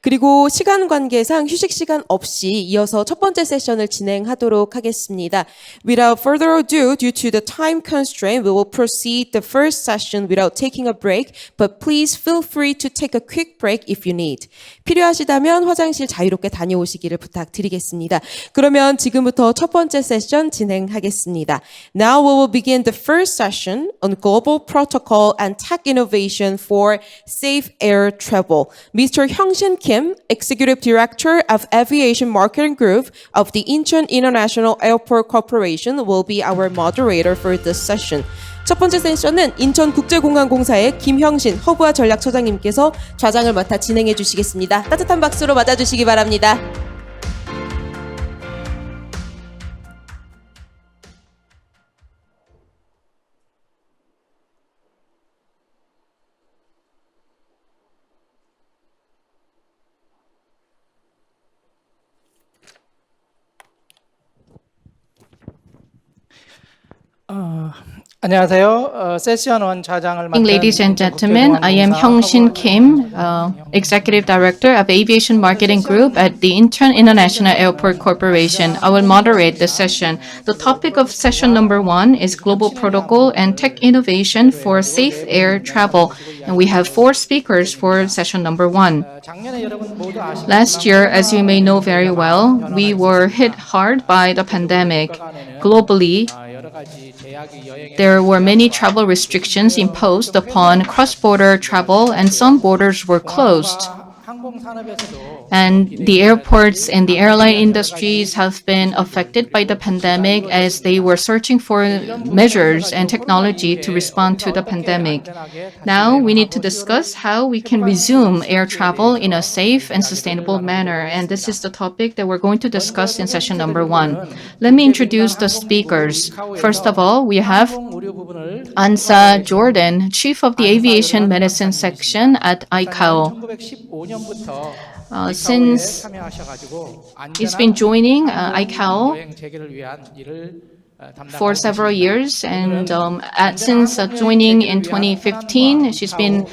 그리고 시간 관계상 휴식 시간 없이 이어서 첫 번째 세션을 진행하도록 하겠습니다. Without further ado, due to the time constraint, we will proceed the first session without taking a break, but please feel free to take a quick break if you need. 필요하시다면 화장실 자유롭게 다녀오시기를 부탁드리겠습니다. 그러면 지금부터 첫 번째 세션 진행하겠습니다. Now we will begin the first session on global protocol and tech innovation for safe air travel. Mr. Hyung-Shin Kim, Executive Director of Aviation Marketing Group of the Incheon International Airport Corporation will be our moderator for this session. 첫 번째 세션은 인천국제공항공사의 김형신 허브와 전략처장님께서 좌장을 맡아 진행해 주시겠습니다. 따뜻한 박수로 맞아주시기 바랍니다. 안녕하세요. 세션 1 좌장을 맡은 Ladies and gentlemen, I am Hyung-Shin Kim, Executive Director of Aviation Marketing Group at the Incheon International Airport Corporation. I will moderate this session. The topic of session number 1 is Global Protocol and Tech Innovation for Safe Air Travel. And we have 4 speakers for session number 1. Last year, as you may know very well, we were hit hard by the pandemic. Globally, there were many travel restrictions imposed upon cross-border travel, and some borders were closed. And the airports and the airline industries have been affected by the pandemic as they were searching for measures and technology to respond to the pandemic. Now we need to discuss how we can resume air travel in a safe and sustainable manner. And this is the topic that we're going to discuss in session number 1. Let me introduce the speakers. First of all, we have Ansa Jordaan, Chief of the Aviation Medicine Section at ICAO. Since he's been joining ICAO for several years, and since joining in 2015, she's been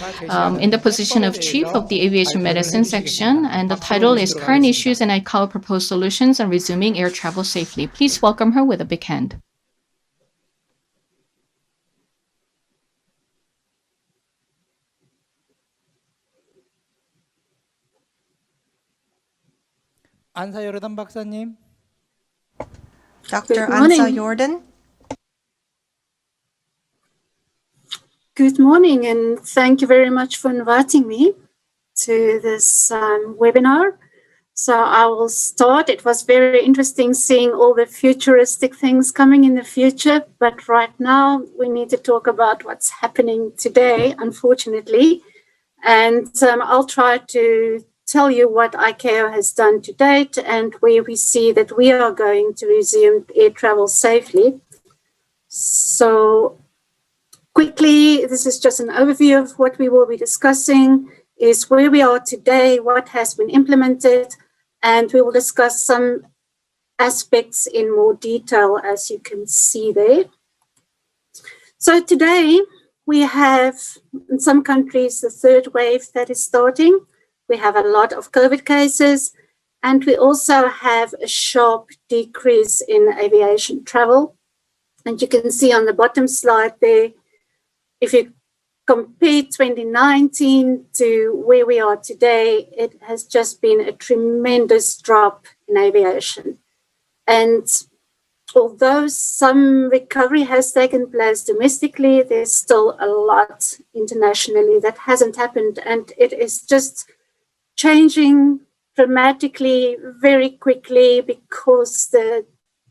in the position of Chief of the Aviation Medicine Section, and the title is Current Issues and ICAO Proposed Solutions on Resuming Air Travel Safely. Please welcome her with a big hand. 안사 요르단 박사님. Dr. Ansa Jordaan. Good morning, and thank you very much for inviting me to this webinar. So I will start. It was very interesting seeing all the futuristic things coming in the future, but right now we need to talk about what's happening today, unfortunately. And I'll try to tell you what ICAO has done to date and where we see that we are going to resume air travel safely. So quickly, this is just an overview of what we will be discussing, is where we are today, what has been implemented, and we will discuss some aspects in more detail, as you can see there. So today, we have, in some countries, the third wave that is starting. We have a lot of COVID cases, and we also have a sharp decrease in aviation travel. And you can see on the bottom slide there, if you compare 2019 to where we are today, it has just been a tremendous drop in aviation. And although some recovery has taken place domestically, there's still a lot internationally that hasn't happened, and it is just changing dramatically, very quickly, because the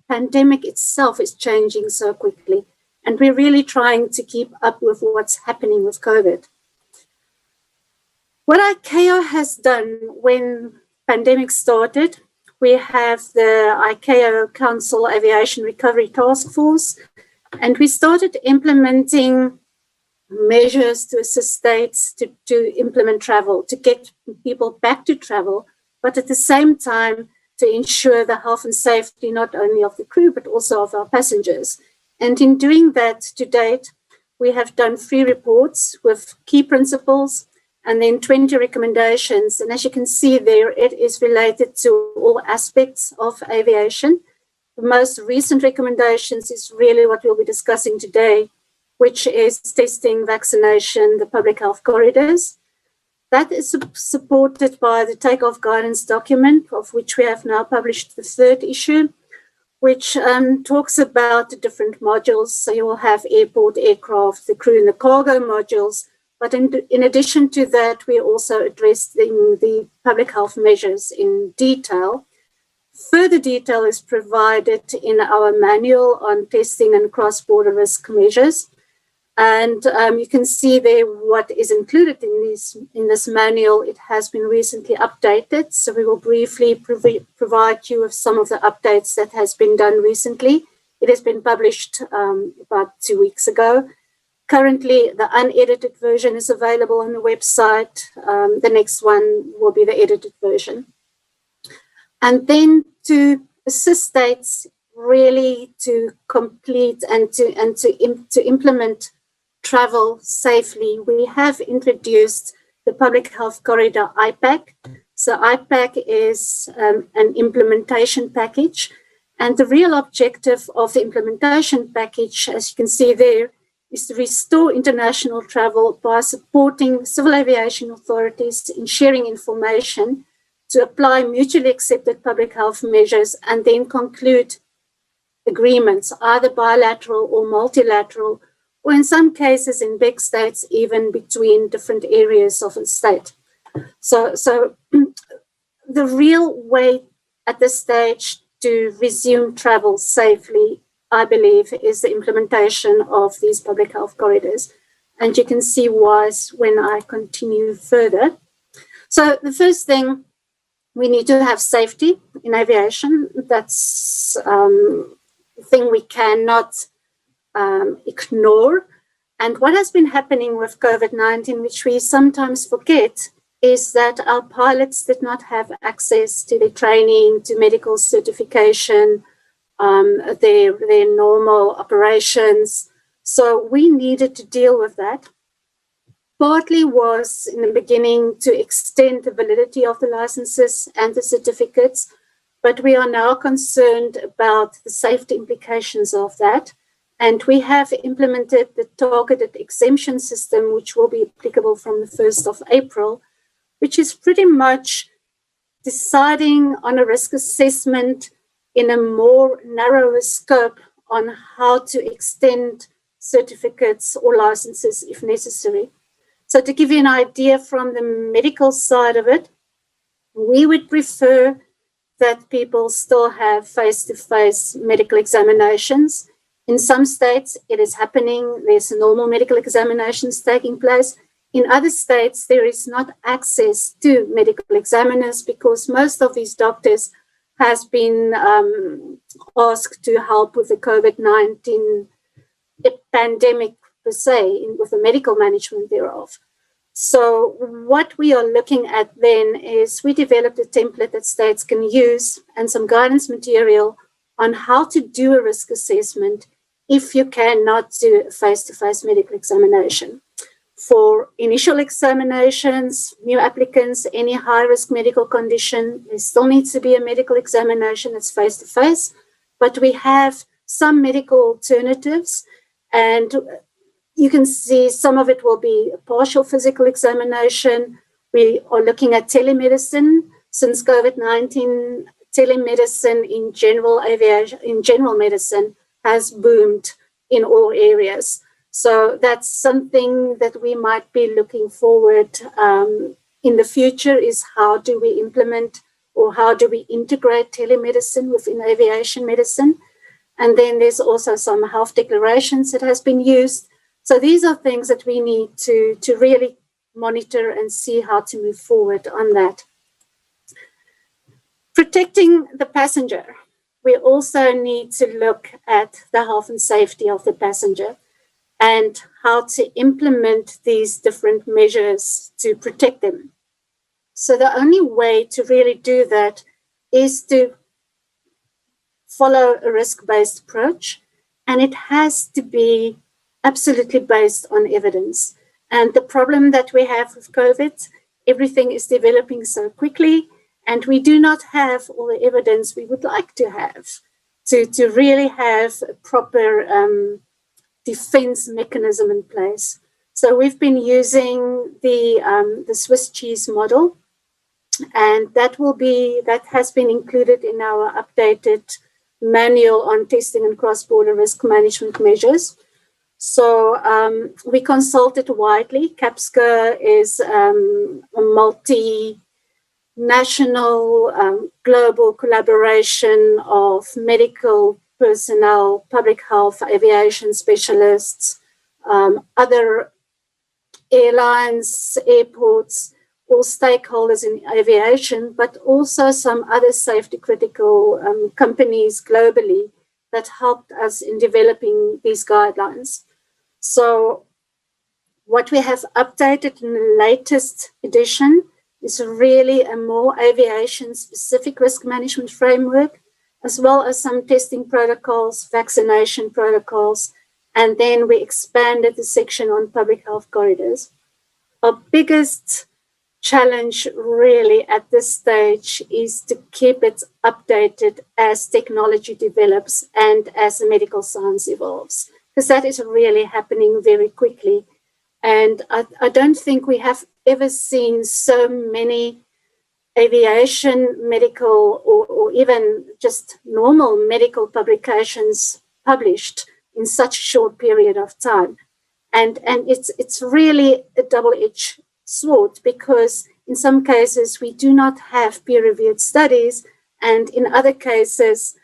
pandemic itself is changing so quickly. And we're really trying to keep up with what's happening with COVID. What ICAO has done when pandemic started, we have the ICAO Council Aviation Recovery Task Force, and we started implementing measures to assist states to implement travel, to get people back to travel, but at the same time to ensure the health and safety not only of the crew, but also of our passengers. And in doing that to date, we have done 3 reports with key principles and then 20 recommendations. And as you can see there, it is related to all aspects of aviation. The most recent recommendations is really what we'll be discussing today, which is testing, vaccination, the public health corridors. That is supported by the takeoff guidance document, of which we have now published the third issue, which talks about the different modules. So you will have airport, aircraft, the crew and the cargo modules. But in addition to that, we also addressed the public health measures in detail. Further detail is provided in our manual on testing and cross-border risk measures. And you can see there what is included in this manual. It has been recently updated. So we will briefly provide you with some of the updates that has been done recently. It has been published about 2 weeks ago. Currently, the unedited version is available on the website. The next one will be the edited version. And then to assist states really to complete and to implement travel safely, we have introduced the Public Health Corridor IPAC. So IPAC is an implementation package. And the real objective of the implementation package, as you can see there, is to restore international travel by supporting civil aviation authorities in sharing information to apply mutually accepted public health measures and then conclude agreements, either bilateral or multilateral, or in some cases in big states, even between different areas of a state. So the real way at this stage to resume travel safely, I believe, is the implementation of these public health corridors. And you can see why when I continue further. So the first thing, we need to have safety in aviation. That's the thing we cannot ignore. And what has been happening with COVID-19, which we sometimes forget, is that our pilots did not have access to their training, to medical certification, their normal operations. So we needed to deal with that. Partly was in the beginning to extend the validity of the licenses and the certificates, but we are now concerned about the safety implications of that. And we have implemented the targeted exemption system, which will be applicable from the 1st of April, which is pretty much deciding on a risk assessment in a more narrower scope on how to extend certificates or licenses if necessary. So to give you an idea from the medical side of it, we would prefer that people still have face-to-face medical examinations. In some states, it is happening. There's normal medical examinations taking place. In other states, there is not access to medical examiners because most of these doctors has been asked to help with the COVID-19 pandemic per se, with the medical management thereof. So what we are looking at then is we developed a template that states can use and some guidance material on how to do a risk assessment if you cannot do a face-to-face medical examination. For initial examinations, new applicants, any high-risk medical condition, there still needs to be a medical examination that's face-to-face, but we have some medical alternatives, and you can see some of it will be a partial physical examination. We are looking at telemedicine. Since COVID-19, telemedicine in general aviation, in general medicine has boomed in all areas. So that's something that we might be looking forward in the future is how do we implement or how do we integrate telemedicine within aviation medicine? And then there's also some health declarations that has been used. So these are things that we need to really monitor and see how to move forward on that. Protecting the passenger. We also need to look at the health and safety of the passenger and how to implement these different measures to protect them. So the only way to really do that is to follow a risk-based approach, and it has to be absolutely based on evidence. And the problem that we have with COVID, everything is developing so quickly, and we do not have all the evidence we would like to have to really have a proper defense mechanism in place. So we've been using the Swiss cheese model, and that has been included in our updated manual on testing and cross-border risk management measures. So we consulted widely. CAPSCA is a multinational global collaboration of medical personnel, public health, aviation specialists, other airlines, airports, all stakeholders in aviation, but also some other safety critical companies globally that helped us in developing these guidelines. So what we have updated in the latest edition is really a more aviation-specific risk management framework, as well as some testing protocols, vaccination protocols, and then we expanded the section on public health corridors. Our biggest challenge really at this stage is to keep it updated as technology develops and as the medical science evolves, because that is really happening very quickly. And I don't think we have ever seen so many aviation, medical, or even just normal medical publications published in such a short period of time. And it's really a double-edged sword, because in some cases we do not have peer-reviewed studies, and in other cases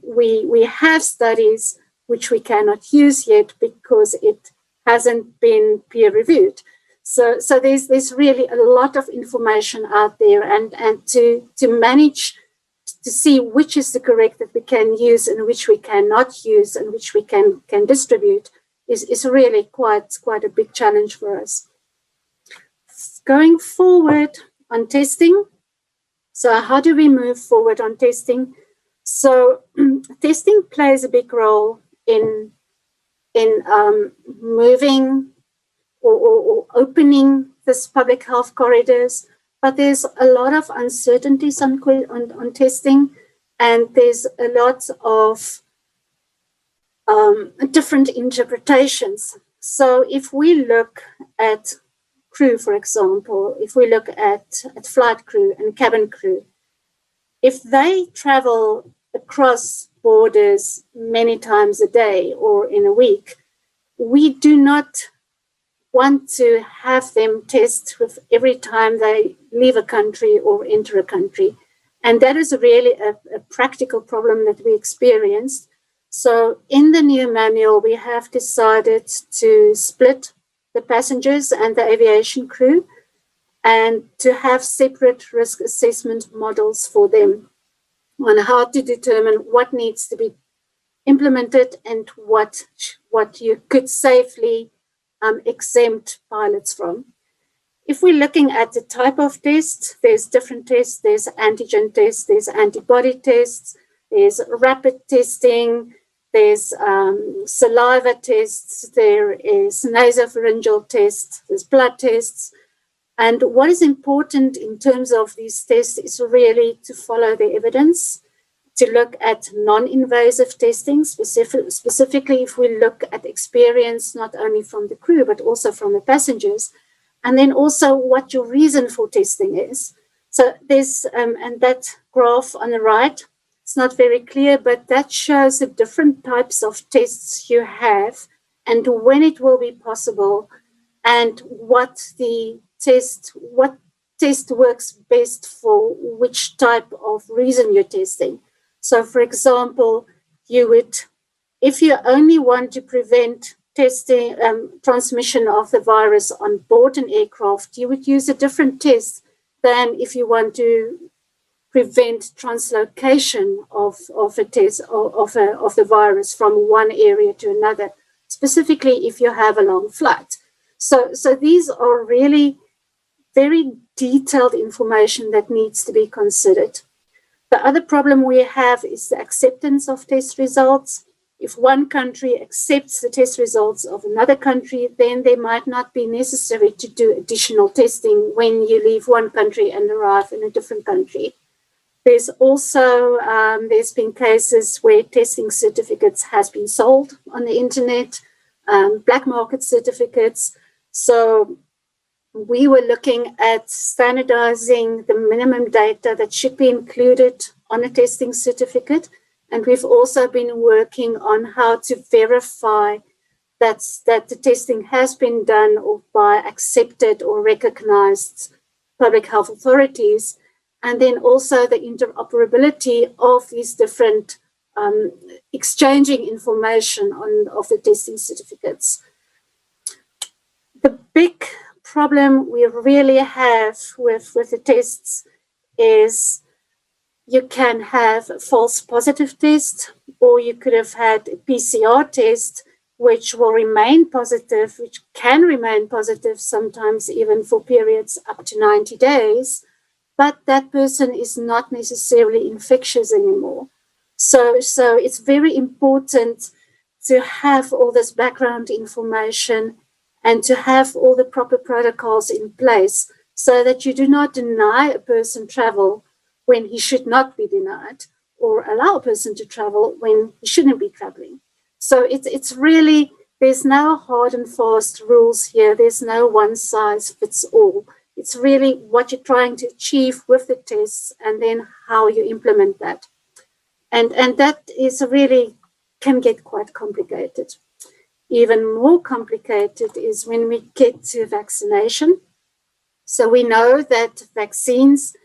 we have studies which we cannot use yet because it hasn't been peer-reviewed. So there's really a lot of information out there, and to manage to see which is the correct that we can use and which we cannot use and which we can distribute is really quite a big challenge for us. Going forward on testing, so how do we move forward on testing? So testing plays a big role in moving or opening this public health corridors, but there's a lot of uncertainties on testing, and there's a lot of different interpretations. So if we look at crew, for example, if we look at flight crew and cabin crew, if they travel across borders many times a day or in a week, we do not want to have them test with every time they leave a country or enter a country. And that is really a practical problem that we experienced. So in the new manual, we have decided to split the passengers and the aviation crew and to have separate risk assessment models for them on how to determine what needs to be implemented and what you could safely exempt pilots from. If we're looking at the type of test, there's different tests. There's antigen tests, there's antibody tests, there's rapid testing, there's saliva tests, there is nasopharyngeal tests, there's blood tests. And what is important in terms of these tests is really to follow the evidence, to look at non-invasive testing, specifically if we look at experience not only from the crew, but also from the passengers, and then also what your reason for testing is. So there's, and that graph on the right, it's not very clear, but that shows the different types of tests you have and when it will be possible and what test works best for which type of reason you're testing. So, for example, you would, if you only want to prevent testing transmission of the virus on board an aircraft, you would use a different test than if you want to prevent translocation of a test of the virus from one area to another, specifically if you have a long flight. So these are really very detailed information that needs to be considered. The other problem we have is the acceptance of test results. if one country accepts the test results of another country, then there might not be necessary to do additional testing when you leave one country and arrive in a different country. There's also, there's been cases where testing certificates has been sold on the internet, black market certificates. So we were looking at standardizing the minimum data that should be included on a testing certificate. And we've also been working on how to verify that the testing has been done by accepted or recognized public health authorities. And then also the interoperability of these different exchanging information of the testing certificates. The big problem we really have with the tests is you can have a false positive test, or you could have had a PCR test, which will remain positive, which can remain positive sometimes even for periods up to 90 days, but that person is not necessarily infectious anymore. So it's very important to have all this background information and to have all the proper protocols in place so that you do not deny a person travel when he should not be denied, or allow a person to travel when he shouldn't be traveling. So it's really, there's no hard and fast rules here. There's no one size fits all. It's really what you're trying to achieve with the tests and then how you implement that. And that is really, can get quite complicated. Even more complicated is when we get to vaccination. So we know that vaccines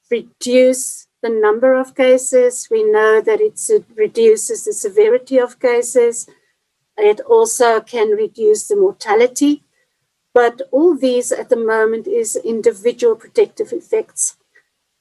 reduce the number of cases. We know that it reduces the severity of cases. It also can reduce the mortality. But all these at the moment is individual protective effects.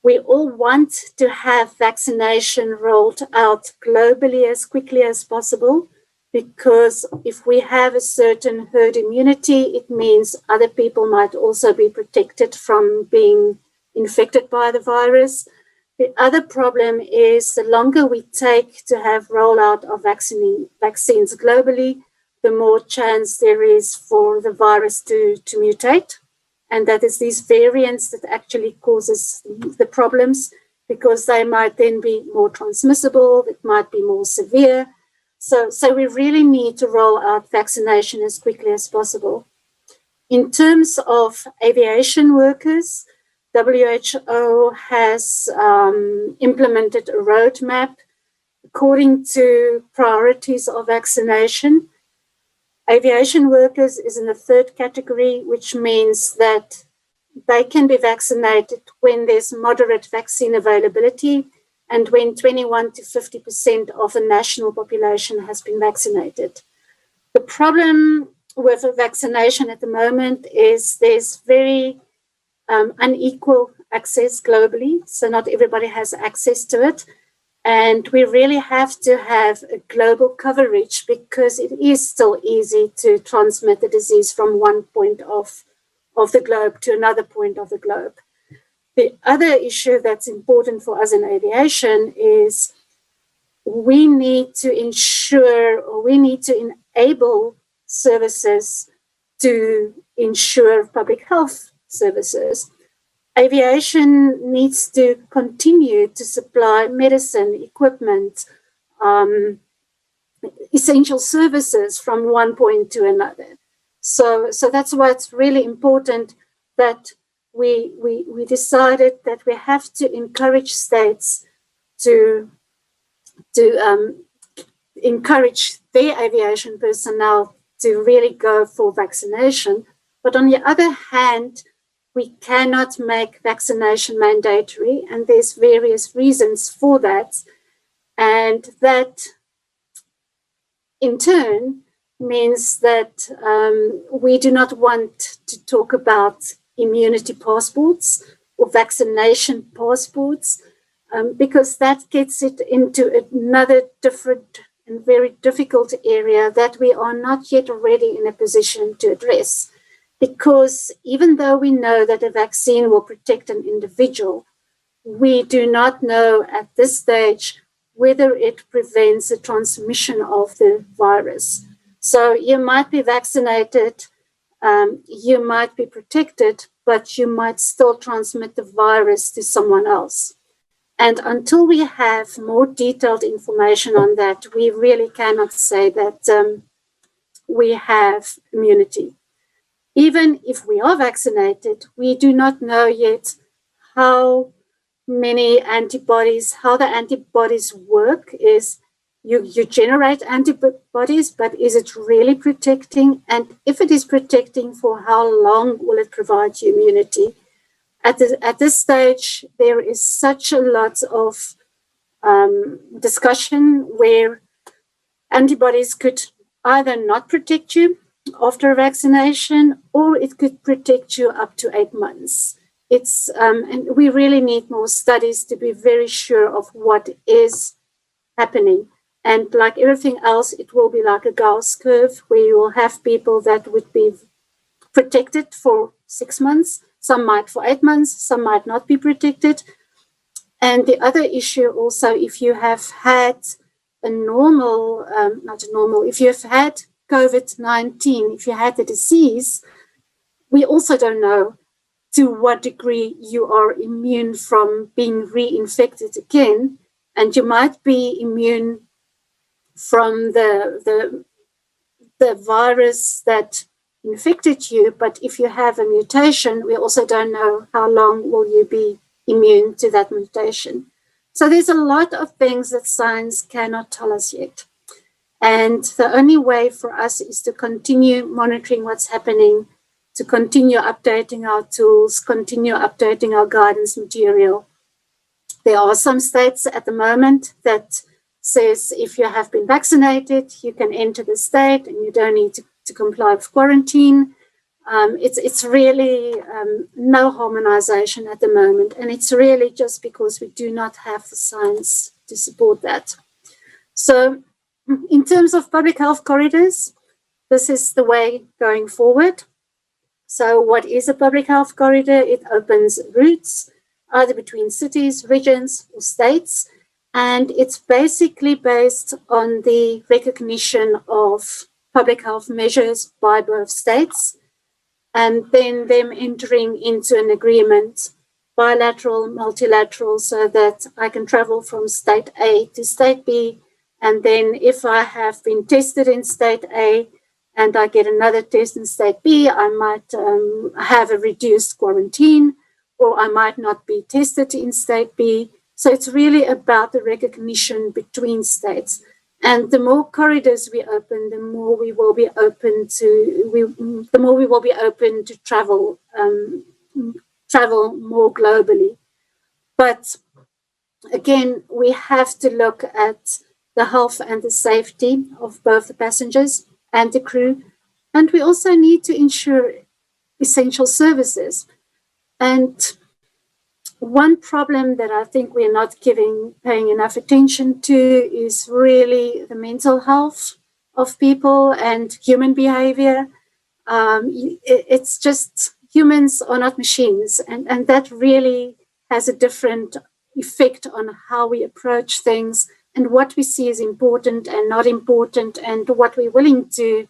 We all want to have vaccination rolled out globally as quickly as possible, because if we have a certain herd immunity, it means other people might also be protected from being infected by the virus. The other problem is the longer we take to have rollout of vaccines globally, the more chance there is for the virus to mutate. And that is these variants that actually causes the problems, because they might then be more transmissible, it might be more severe. So we really need to roll out vaccination as quickly as possible. In terms of aviation workers, WHO has implemented a roadmap according to priorities of vaccination. Aviation workers is in the third category, which means that they can be vaccinated when there's moderate vaccine availability and when 21 to 50% of the national population has been vaccinated. The problem with vaccination at the moment is there's very unequal access globally, so not everybody has access to it. And we really have to have a global coverage, because it is still easy to transmit the disease from one point of the globe to another point of the globe. The other issue that's important for us in aviation is we need to ensure, or we need to enable services to ensure public health services. Aviation needs to continue to supply medicine, equipment, essential services from one point to another. So that's why it's really important that we decided that we have to encourage states to encourage their aviation personnel to really go for vaccination. But on the other hand, we cannot make vaccination mandatory, and there's various reasons for that. And that, in turn, means that we do not want to talk about immunity passports or vaccination passports, because that gets it into another different and very difficult area that we are not yet ready in a position to address. Because even though we know that a vaccine will protect an individual, we do not know at this stage whether it prevents the transmission of the virus. So you might be vaccinated, you might be protected, but you might still transmit the virus to someone else. And until we have more detailed information on that, we really cannot say that we have immunity. Even if we are vaccinated, we do not know yet how many antibodies, how the antibodies work. Is you generate antibodies, but is it really protecting? And if it is protecting, for how long will it provide you immunity? At this stage, there is such a lot of discussion where antibodies could either not protect you after vaccination, or it could protect you up to 8 months. And we really need more studies to be very sure of what is happening. And like everything else, it will be like a Gauss curve, where you will have people that would be protected for 6 months, some might for 8 months, some might not be protected. And the other issue also, if you have had if you have had COVID-19, if you had the disease, we also don't know to what degree you are immune from being reinfected again. And you might be immune from the virus that infected you, but if you have a mutation, we also don't know how long will you be immune to that mutation. So there's a lot of things that science cannot tell us yet. And the only way for us is to continue monitoring what's happening, to continue updating our tools, continue updating our guidance material. There are some states at the moment that says if you have been vaccinated, you can enter the state and you don't need to comply with quarantine. It's really no harmonization at the moment. And it's really just because we do not have the science to support that. So in terms of public health corridors, this is the way going forward. So what is a public health corridor? It opens routes either between cities, regions, or states. And it's basically based on the recognition of public health measures by both states, and then them entering into an agreement, bilateral, multilateral, so that I can travel from state A to state B. And then if I have been tested in state A and I get another test in state B, I might have a reduced quarantine, or I might not be tested in state B. So it's really about the recognition between states. And the more corridors we open, the more we will be open to travel more globally. But again, we have to look at the health and the safety of both the passengers and the crew. And we also need to ensure essential services. And one problem that I think we're not paying enough attention to is really the mental health of people and human behavior. It's just humans are not machines, and that really has a different effect on how we approach things and what we see as important and not important, and what we're willing to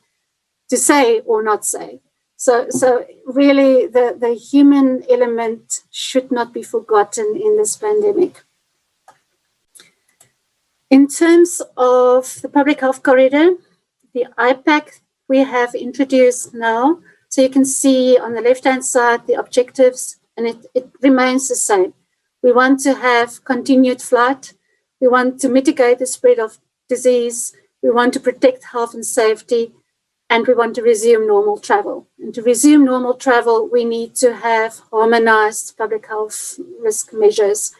say or not say. So really, the human element should not be forgotten in this pandemic. In terms of the public health corridor, the IPAC we have introduced now. So you can see on the left-hand side the objectives, and it remains the same. We want to have continued flight. We want to mitigate the spread of disease. We want to protect health and safety. And we want to resume normal travel. And to resume normal travel, we need to have harmonized public health risk measures.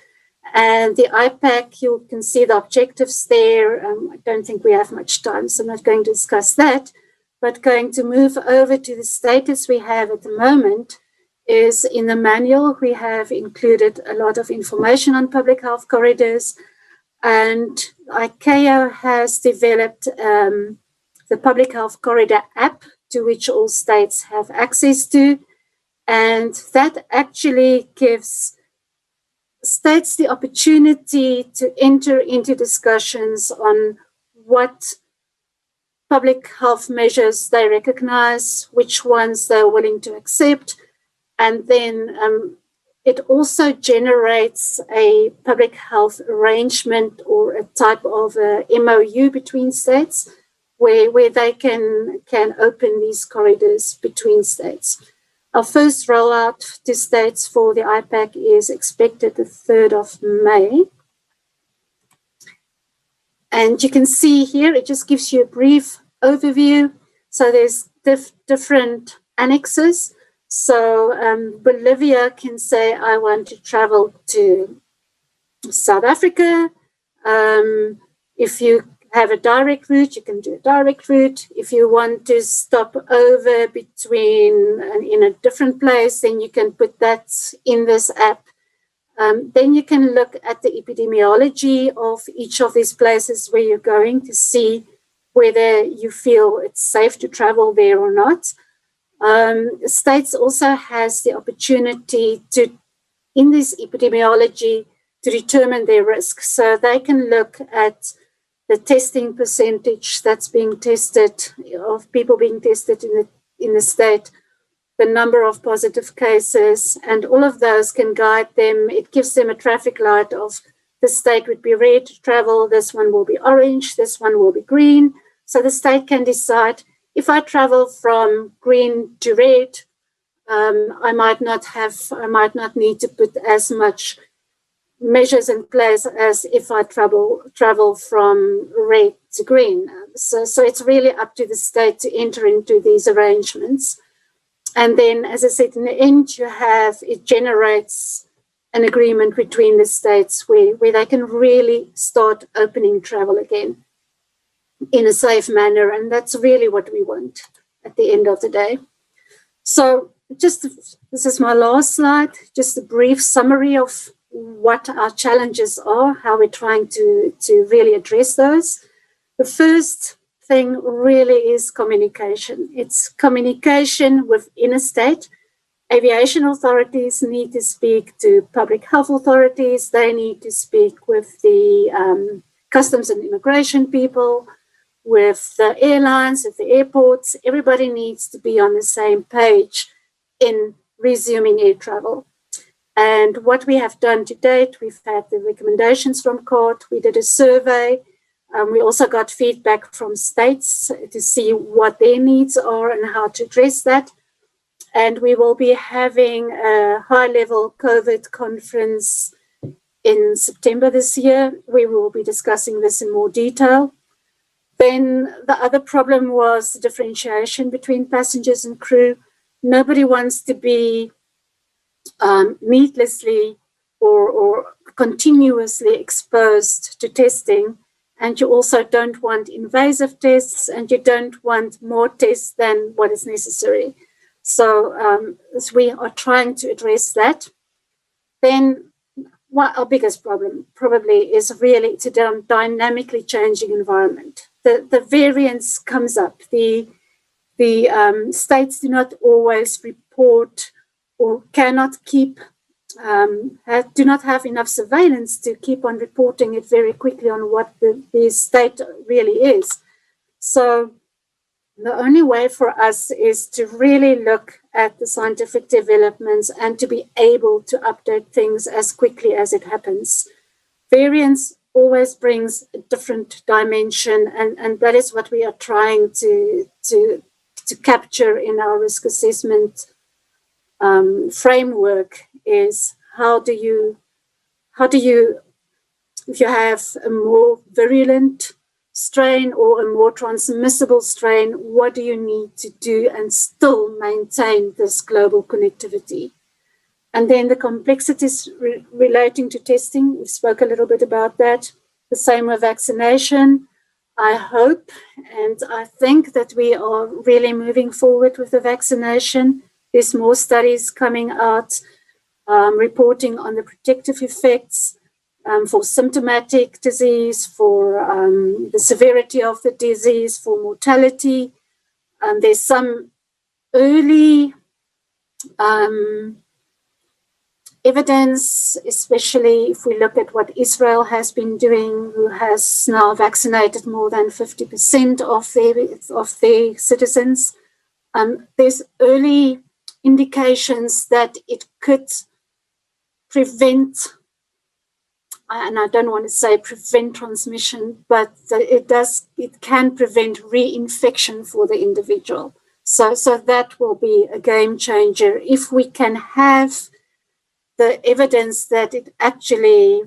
And the IPAC, you can see the objectives there. I don't think we have much time, so I'm not going to discuss that. But going to move over to the status we have at the moment is in the manual. We have included a lot of information on public health corridors. And ICAO has developed the Public Health Corridor app, to which all states have access to. And that actually gives states the opportunity to enter into discussions on what public health measures they recognize, which ones they're willing to accept, and then it also generates a public health arrangement or a type of a MOU between states where they can open these corridors between states. Our first rollout to states for the IPAC is expected the 3rd of May. And you can see here, it just gives you a brief overview. So there's different annexes. So Bolivia can say, I want to travel to South Africa. If you have a direct route, you can do a direct route. If you want to stop over between in a different place, then you can put that in this app. Then you can look at the epidemiology of each of these places where you're going to see whether you feel it's safe to travel there or not. States also has the opportunity to, in this epidemiology, to determine their risk. So they can look at the testing percentage that's being tested, of people being tested in the state, the number of positive cases, and all of those can guide them. It gives them a traffic light of the state would be red to travel, this one will be orange, this one will be green. So the state can decide, if I travel from green to red, I might not need to put as much measures in place as if I travel from red to green. So it's really up to the state to enter into these arrangements. And then, as I said, in the end, it generates an agreement between the states where they can really start opening travel again in a safe manner. And that's really what we want at the end of the day. So this is my last slide, just a brief summary of what our challenges are, how we're trying to really address those. The first thing really is communication. It's communication within a state. Aviation authorities need to speak to public health authorities. They need to speak with the customs and immigration people, with the airlines, with the airports. Everybody needs to be on the same page in resuming air travel. And what we have done to date, we've had the recommendations from court. We did a survey. We also got feedback from states to see what their needs are and how to address that. And we will be having a high-level COVID conference in September this year. We will be discussing this in more detail. Then the other problem was the differentiation between passengers and crew. Nobody wants to be needlessly or continuously exposed to testing. And you also don't want invasive tests, and you don't want more tests than what is necessary. So we are trying to address that. Then what our biggest problem probably is really it's a dynamically changing environment. The variance comes up. The states do not always report or cannot keep, do not have enough surveillance to keep on reporting it very quickly on what the state really is. So the only way for us is to really look at the scientific developments and to be able to update things as quickly as it happens. Variance always brings a different dimension, and that is what we are trying to capture in our risk assessment framework. Is how do you, if you have a more virulent strain or a more transmissible strain, what do you need to do and still maintain this global connectivity? And then the complexities relating to testing, we spoke a little bit about that. The same with vaccination. I hope and I think that we are really moving forward with the vaccination. There's more studies coming out reporting on the protective effects for symptomatic disease, for the severity of the disease, for mortality. There's some early evidence, especially if we look at what Israel has been doing, who has now vaccinated more than 50% of their citizens. There's early indications that it could prevent, and I don't want to say prevent transmission, but it can prevent reinfection for the individual. So that will be a game changer. If we can have the evidence that it actually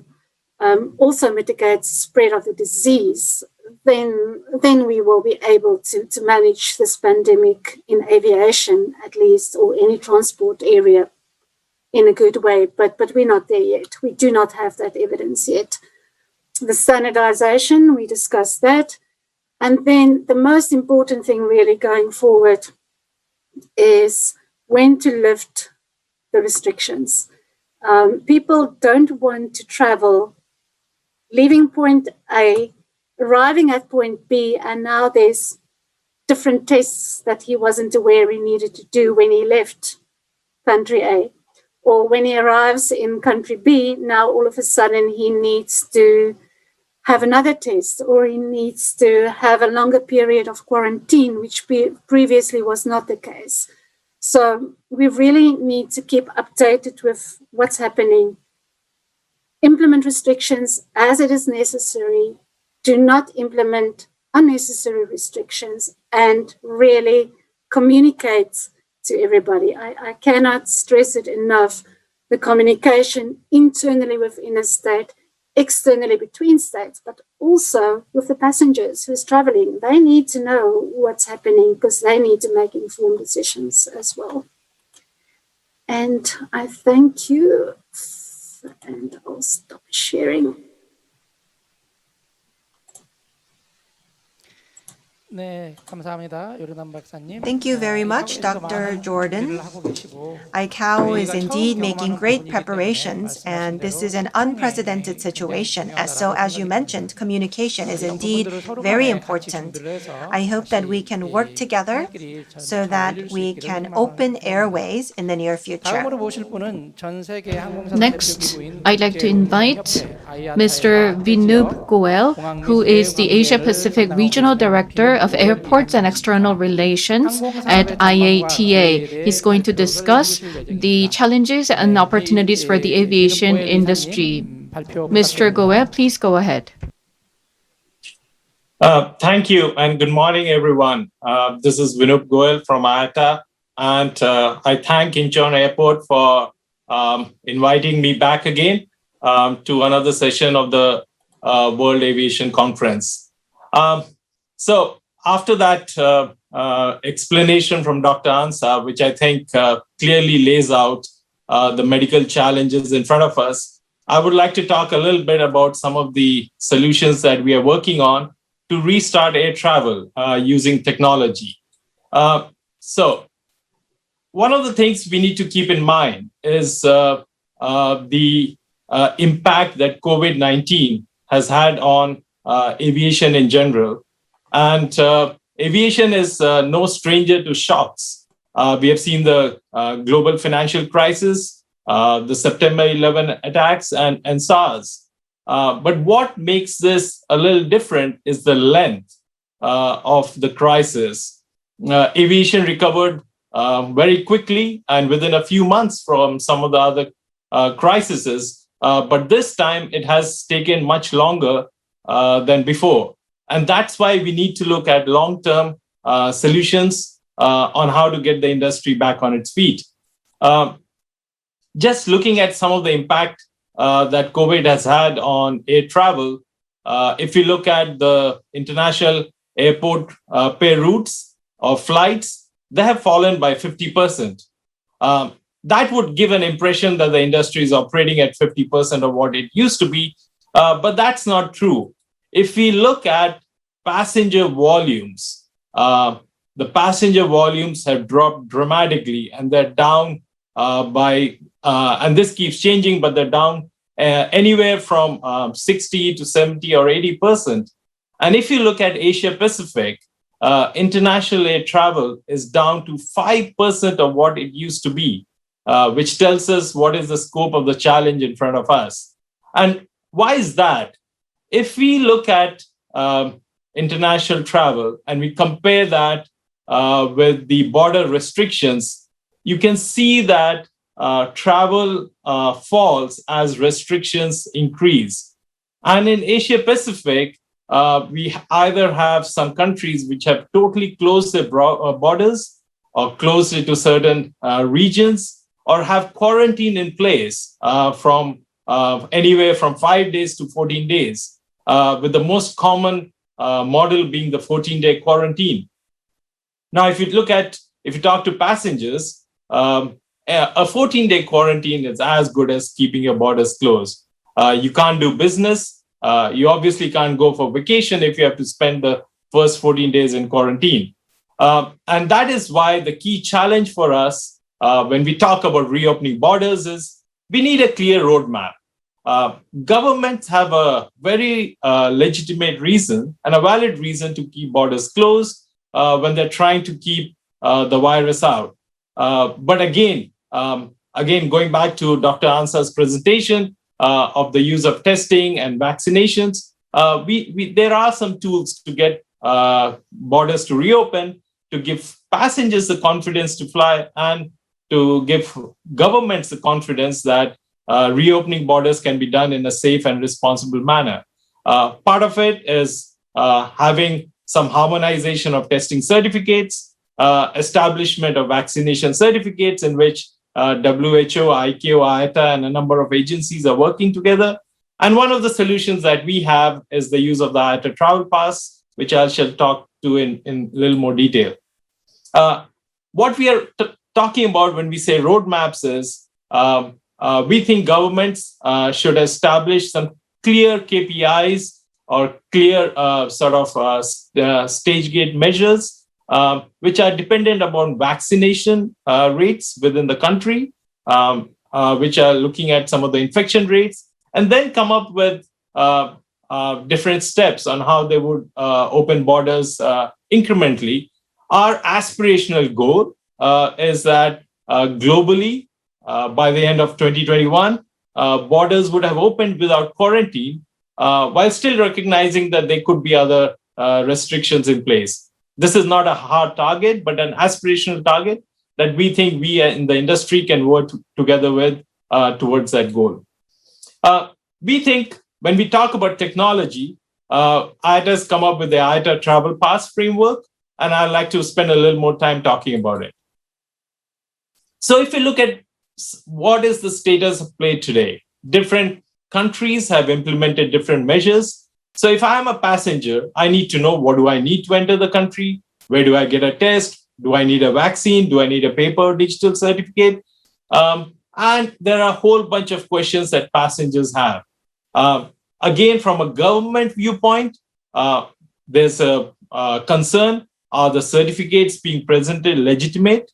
also mitigates the spread of the disease, then we will be able to manage this pandemic in aviation, at least, or any transport area in a good way. But we're not there yet. We do not have that evidence yet. The standardization, we discussed that. And then the most important thing really going forward is when to lift the restrictions. People don't want to travel, leaving point A, arriving at point B, and now there's different tests that he wasn't aware he needed to do when he left country A. Or when he arrives in country B, now all of a sudden he needs to have another test, or he needs to have a longer period of quarantine, which previously was not the case. So we really need to keep updated with what's happening. Implement restrictions as it is necessary. Do not implement unnecessary restrictions, and really communicate to everybody. I cannot stress it enough. The communication internally within a state, externally between states, but also with the passengers who's traveling. They need to know what's happening because they need to make informed decisions as well. And I thank you, and I'll stop sharing. 네, 감사합니다. 요르단 박사님. Thank you very much, Dr. Jordaan. ICAO is indeed making great preparations, and this is an unprecedented situation. So as you mentioned, communication is indeed very important. I hope that we can work together so that we can open airways in the near future. 다음으로 모실 분은 전 세계 항공사 Next, I'd like to invite Mr. Vinoop Goel, who is the Asia Pacific Regional Director of Airports and External Relations at IATA. He's going to discuss the challenges and opportunities for the aviation industry. Mr. Goel, please go ahead. Thank you, and good morning, everyone. This is Vinoop Goel from Iata, and I thank Incheon Airport for inviting me back again to another session of the World Aviation Conference. So after that explanation from Dr. Ansa, which I think clearly lays out the medical challenges in front of us, I would like to talk a little bit about some of the solutions that we are working on to restart air travel using technology. So one of the things we need to keep in mind is the impact that COVID-19 has had on aviation in general. And aviation is no stranger to shocks. We have seen the global financial crisis, the September 11 attacks, and SARS. But what makes this a little different is the length of the crisis. Aviation recovered very quickly and within a few months from some of the other crises. But this time it has taken much longer than before. And that's why we need to look at long-term solutions on how to get the industry back on its feet. Just looking at some of the impact that COVID has had on air travel, if you look at the international airport pay routes or flights, they have fallen by 50%. That would give an impression that the industry is operating at 50% of what it used to be, but that's not true. If we look at passenger volumes, the passenger volumes have dropped dramatically, and they're down and this keeps changing, but they're down anywhere from 60 to 70 or 80%. And if you look at Asia Pacific, international air travel is down to 5% of what it used to be. which tells us what is the scope of the challenge in front of us. And why is that? If we look at international travel and we compare that with the border restrictions, you can see that travel falls as restrictions increase. And in Asia Pacific, we either have some countries which have totally closed their borders or closed it to certain regions, or have quarantine in place from anywhere from 5 days to 14 days, with the most common model being the 14-day quarantine. Now, if you talk to passengers, a 14-day quarantine is as good as keeping your borders closed. You can't do business. You obviously can't go for vacation if you have to spend the first 14 days in quarantine. And that is why the key challenge for us when we talk about reopening borders is we need a clear roadmap. Governments have a very legitimate reason and a valid reason to keep borders closed when they're trying to keep the virus out. But again, going back to Dr. Ansa's presentation of the use of testing and vaccinations, there are some tools to get borders to reopen, to give passengers the confidence to fly, and to give governments the confidence that reopening borders can be done in a safe and responsible manner. Part of it is having some harmonization of testing certificates, establishment of vaccination certificates in which WHO, ICAO, Iata, and a number of agencies are working together. And one of the solutions that we have is the use of the Iota travel pass, which I shall talk to in a little more detail. What we are talking about when we say roadmaps is we think governments should establish some clear KPIs or clear stage gate measures, which are dependent upon vaccination rates within the country, which are looking at some of the infection rates, and then come up with different steps on how they would open borders incrementally. Our aspirational goal is that globally, by the end of 2021, borders would have opened without quarantine, while still recognizing that there could be other restrictions in place. This is not a hard target, but an aspirational target that we think we in the industry can work together with towards that goal. We think when we talk about technology, IATA has come up with the IATA Travel Pass framework, and I'd like to spend a little more time talking about it. So if you look at what is the status of play today, different countries have implemented different measures. So if I'm a passenger, I need to know what do I need to enter the country? Where do I get a test? Do I need a vaccine? Do I need a paper or digital certificate? And there are a whole bunch of questions that passengers have. Again, from a government viewpoint, there's a concern. Are the certificates being presented legitimate?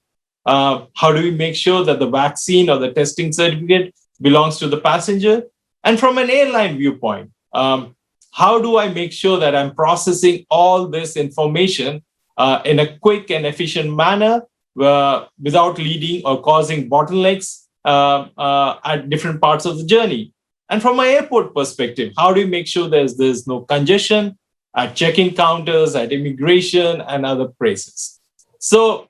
How do we make sure that the vaccine or the testing certificate belongs to the passenger? And from an airline viewpoint, how do I make sure that I'm processing all this information in a quick and efficient manner without leading or causing bottlenecks at different parts of the journey? And from an airport perspective, how do you make sure there's no congestion at check-in counters, at immigration, and other places? So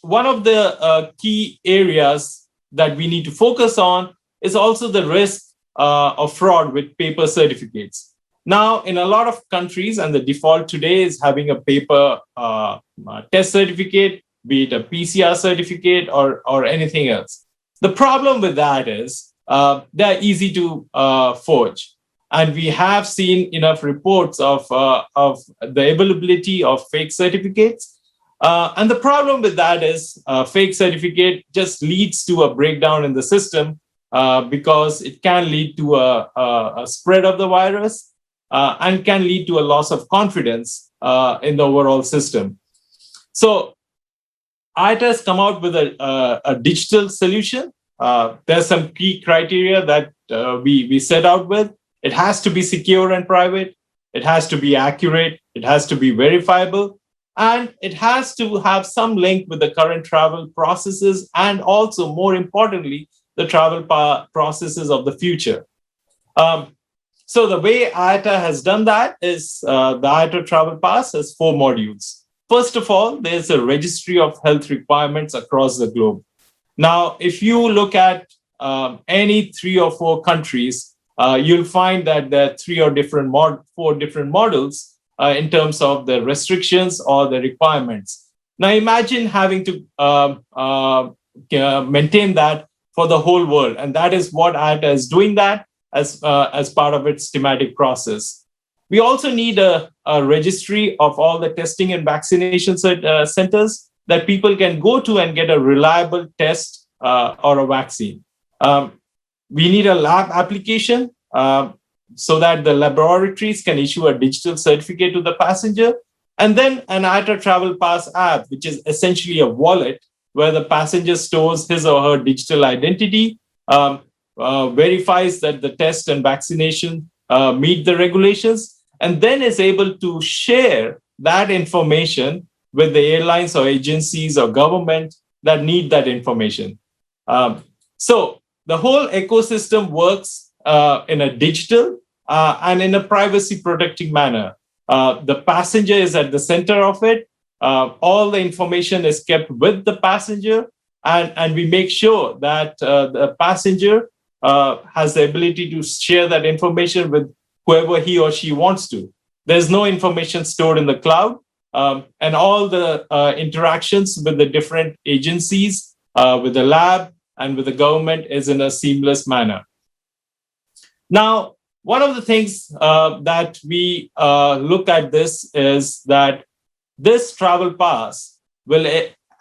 one of the key areas that we need to focus on is also the risk of fraud with paper certificates. Now, in a lot of countries, and the default today is having a paper test certificate, be it a PCR certificate or anything else. The problem with that is they're easy to forge. And we have seen enough reports of the availability of fake certificates. And the problem with that is fake certificate just leads to a breakdown in the system because it can lead to a spread of the virus and can lead to a loss of confidence in the overall system. So IATA has come out with a digital solution. There's some key criteria that we set out with. It has to be secure and private. It has to be accurate. It has to be verifiable. And it has to have some link with the current travel processes and also, more importantly, the travel processes of the future. So the way IATA has done that is the IATA Travel Pass has 4 modules. First of all, there's a registry of health requirements across the globe. Now, if you look at any 3 or 4 countries, you'll find that there are 4 different models in terms of the restrictions or the requirements. Now, imagine having to maintain that for the whole world, and that is what IATA is doing that as part of its thematic process. We also need a registry of all the testing and vaccination centers that people can go to and get a reliable test or a vaccine. We need a lab application so that the laboratories can issue a digital certificate to the passenger, and then an IATA Travel Pass app, which is essentially a wallet where the passenger stores his or her digital identity, verifies that the test and vaccination meet the regulations, and then is able to share that information with the airlines or agencies or government that need that information. So the whole ecosystem works in a digital and in a privacy protecting manner. The passenger is at the center of it. All the information is kept with the passenger, and we make sure that the passenger has the ability to share that information with whoever he or she wants to. There's no information stored in the cloud, and all the interactions with the different agencies, with the lab, and with the government is in a seamless manner. Now, one of the things that we look at this is that this travel pass will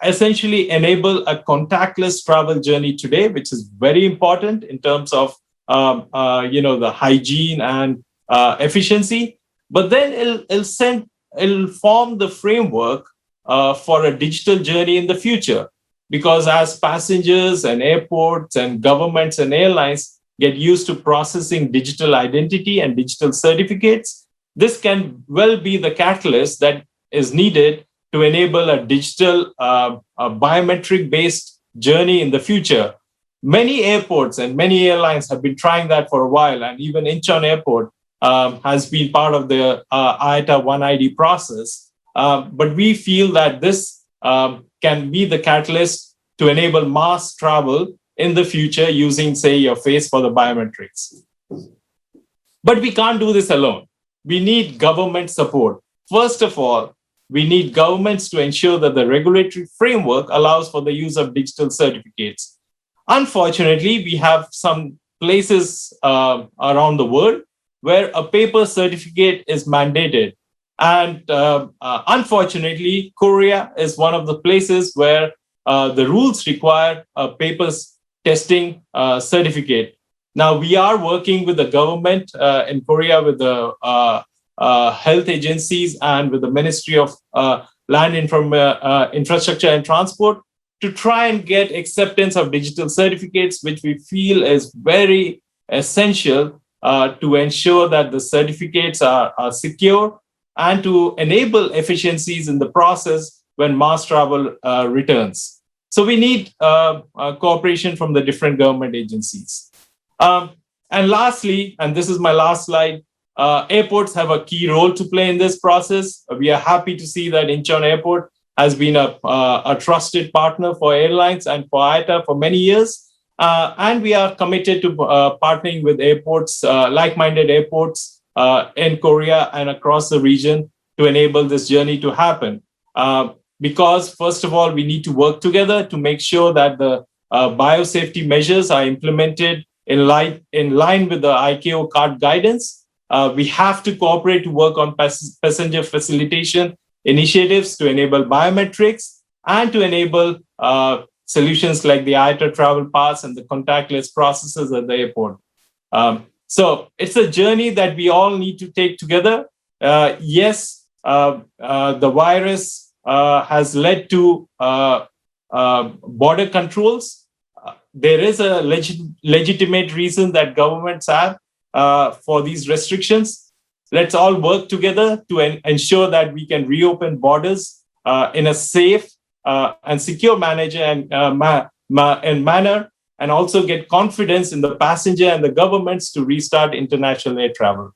essentially enable a contactless travel journey today, which is very important in terms of the hygiene and efficiency. But then it'll form the framework for a digital journey in the future, because as passengers and airports and governments and airlines get used to processing digital identity and digital certificates, this can well be the catalyst that is needed to enable a digital biometric-based journey in the future. Many airports and many airlines have been trying that for a while, and even Incheon Airport has been part of the IATA One ID process. But we feel that this can be the catalyst to enable mass travel in the future using, say, your face for the biometrics. But we can't do this alone. We need government support. First of all, we need governments to ensure that the regulatory framework allows for the use of digital certificates. Unfortunately, we have some places around the world where a paper certificate is mandated. And unfortunately, Korea is one of the places where the rules require a paper testing certificate. Now, we are working with the government in Korea, with the health agencies and with the Ministry of Land Infrastructure and Transport to try and get acceptance of digital certificates, which we feel is very essential to ensure that the certificates are secure and to enable efficiencies in the process when mass travel returns. So we need cooperation from the different government agencies. And lastly, and this is my last slide, airports have a key role to play in this process. We are happy to see that Incheon Airport has been a trusted partner for airlines and for IATA for many years. And we are committed to partnering with airports, like-minded airports in Korea and across the region to enable this journey to happen. Because first of all, we need to work together to make sure that the biosafety measures are implemented in line with the ICAO card guidance. We have to cooperate to work on passenger facilitation initiatives to enable biometrics and to enable solutions like the IATA Travel Pass and the contactless processes at the airport. So it's a journey that we all need to take together. Yes, the virus has led to border controls. There is a legitimate reason that governments have for these restrictions. Let's all work together to ensure that we can reopen borders in a safe and secure manner, and also get confidence in the passenger and the governments to restart international air travel.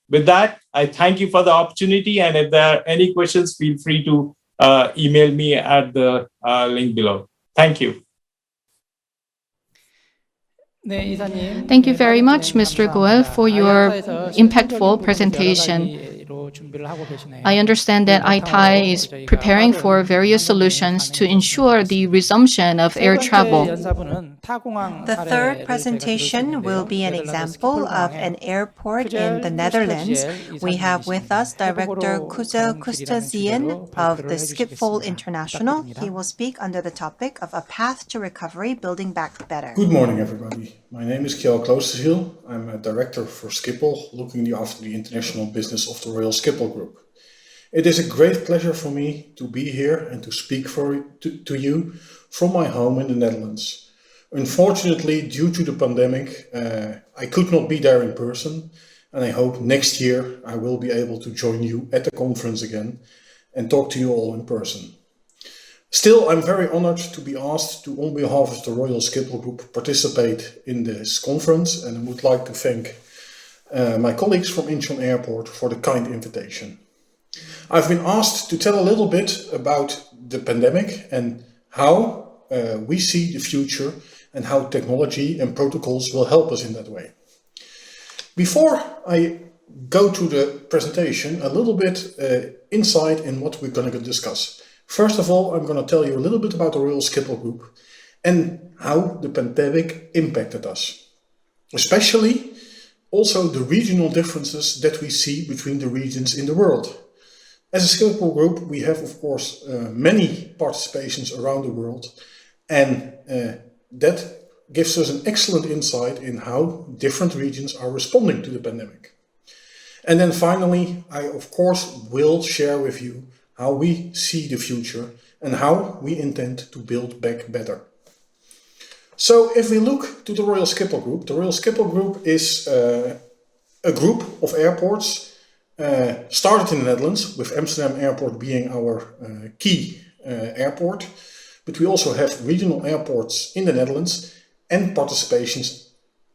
With that, I thank you for the opportunity, and if there are any questions, feel free to email me at the link below. Thank you. Thank you very much, Mr. Goel, for your impactful presentation. I understand that Iata is preparing for various solutions to ensure the resumption of air travel. The third presentation will be an example of an airport in the Netherlands. We have with us Director Kloosterziel of the Schiphol International. He will speak under the topic of a path to recovery, building back better. Good morning, everybody. My name is Kjell Kloosterziel. I'm a director for Schiphol, looking after the international business of the Royal Schiphol Group. It is a great pleasure for me to be here and to speak to you from my home in the Netherlands. Unfortunately, due to the pandemic, I could not be there in person, and I hope next year I will be able to join you at the conference again and talk to you all in person. Still, I'm very honored to be asked to, on behalf of the Royal Schiphol Group, participate in this conference, and I would like to thank my colleagues from Incheon Airport for the kind invitation. I've been asked to tell a little bit about the pandemic and how we see the future and how technology and protocols will help us in that way. Before I go to the presentation, a little bit insight in what we're going to discuss. First of all, I'm going to tell you a little bit about the Royal Schiphol Group and how the pandemic impacted us. Especially also the regional differences that we see between the regions in the world. As a Schiphol Group, we have, of course, many participations around the world, and that gives us an excellent insight in how different regions are responding to the pandemic. And then finally, I, of course, will share with you how we see the future and how we intend to build back better. So if we look to the Royal Schiphol Group, the Royal Schiphol Group is a group of airports started in the Netherlands, with Amsterdam Airport being our key airport. But we also have regional airports in the Netherlands and participations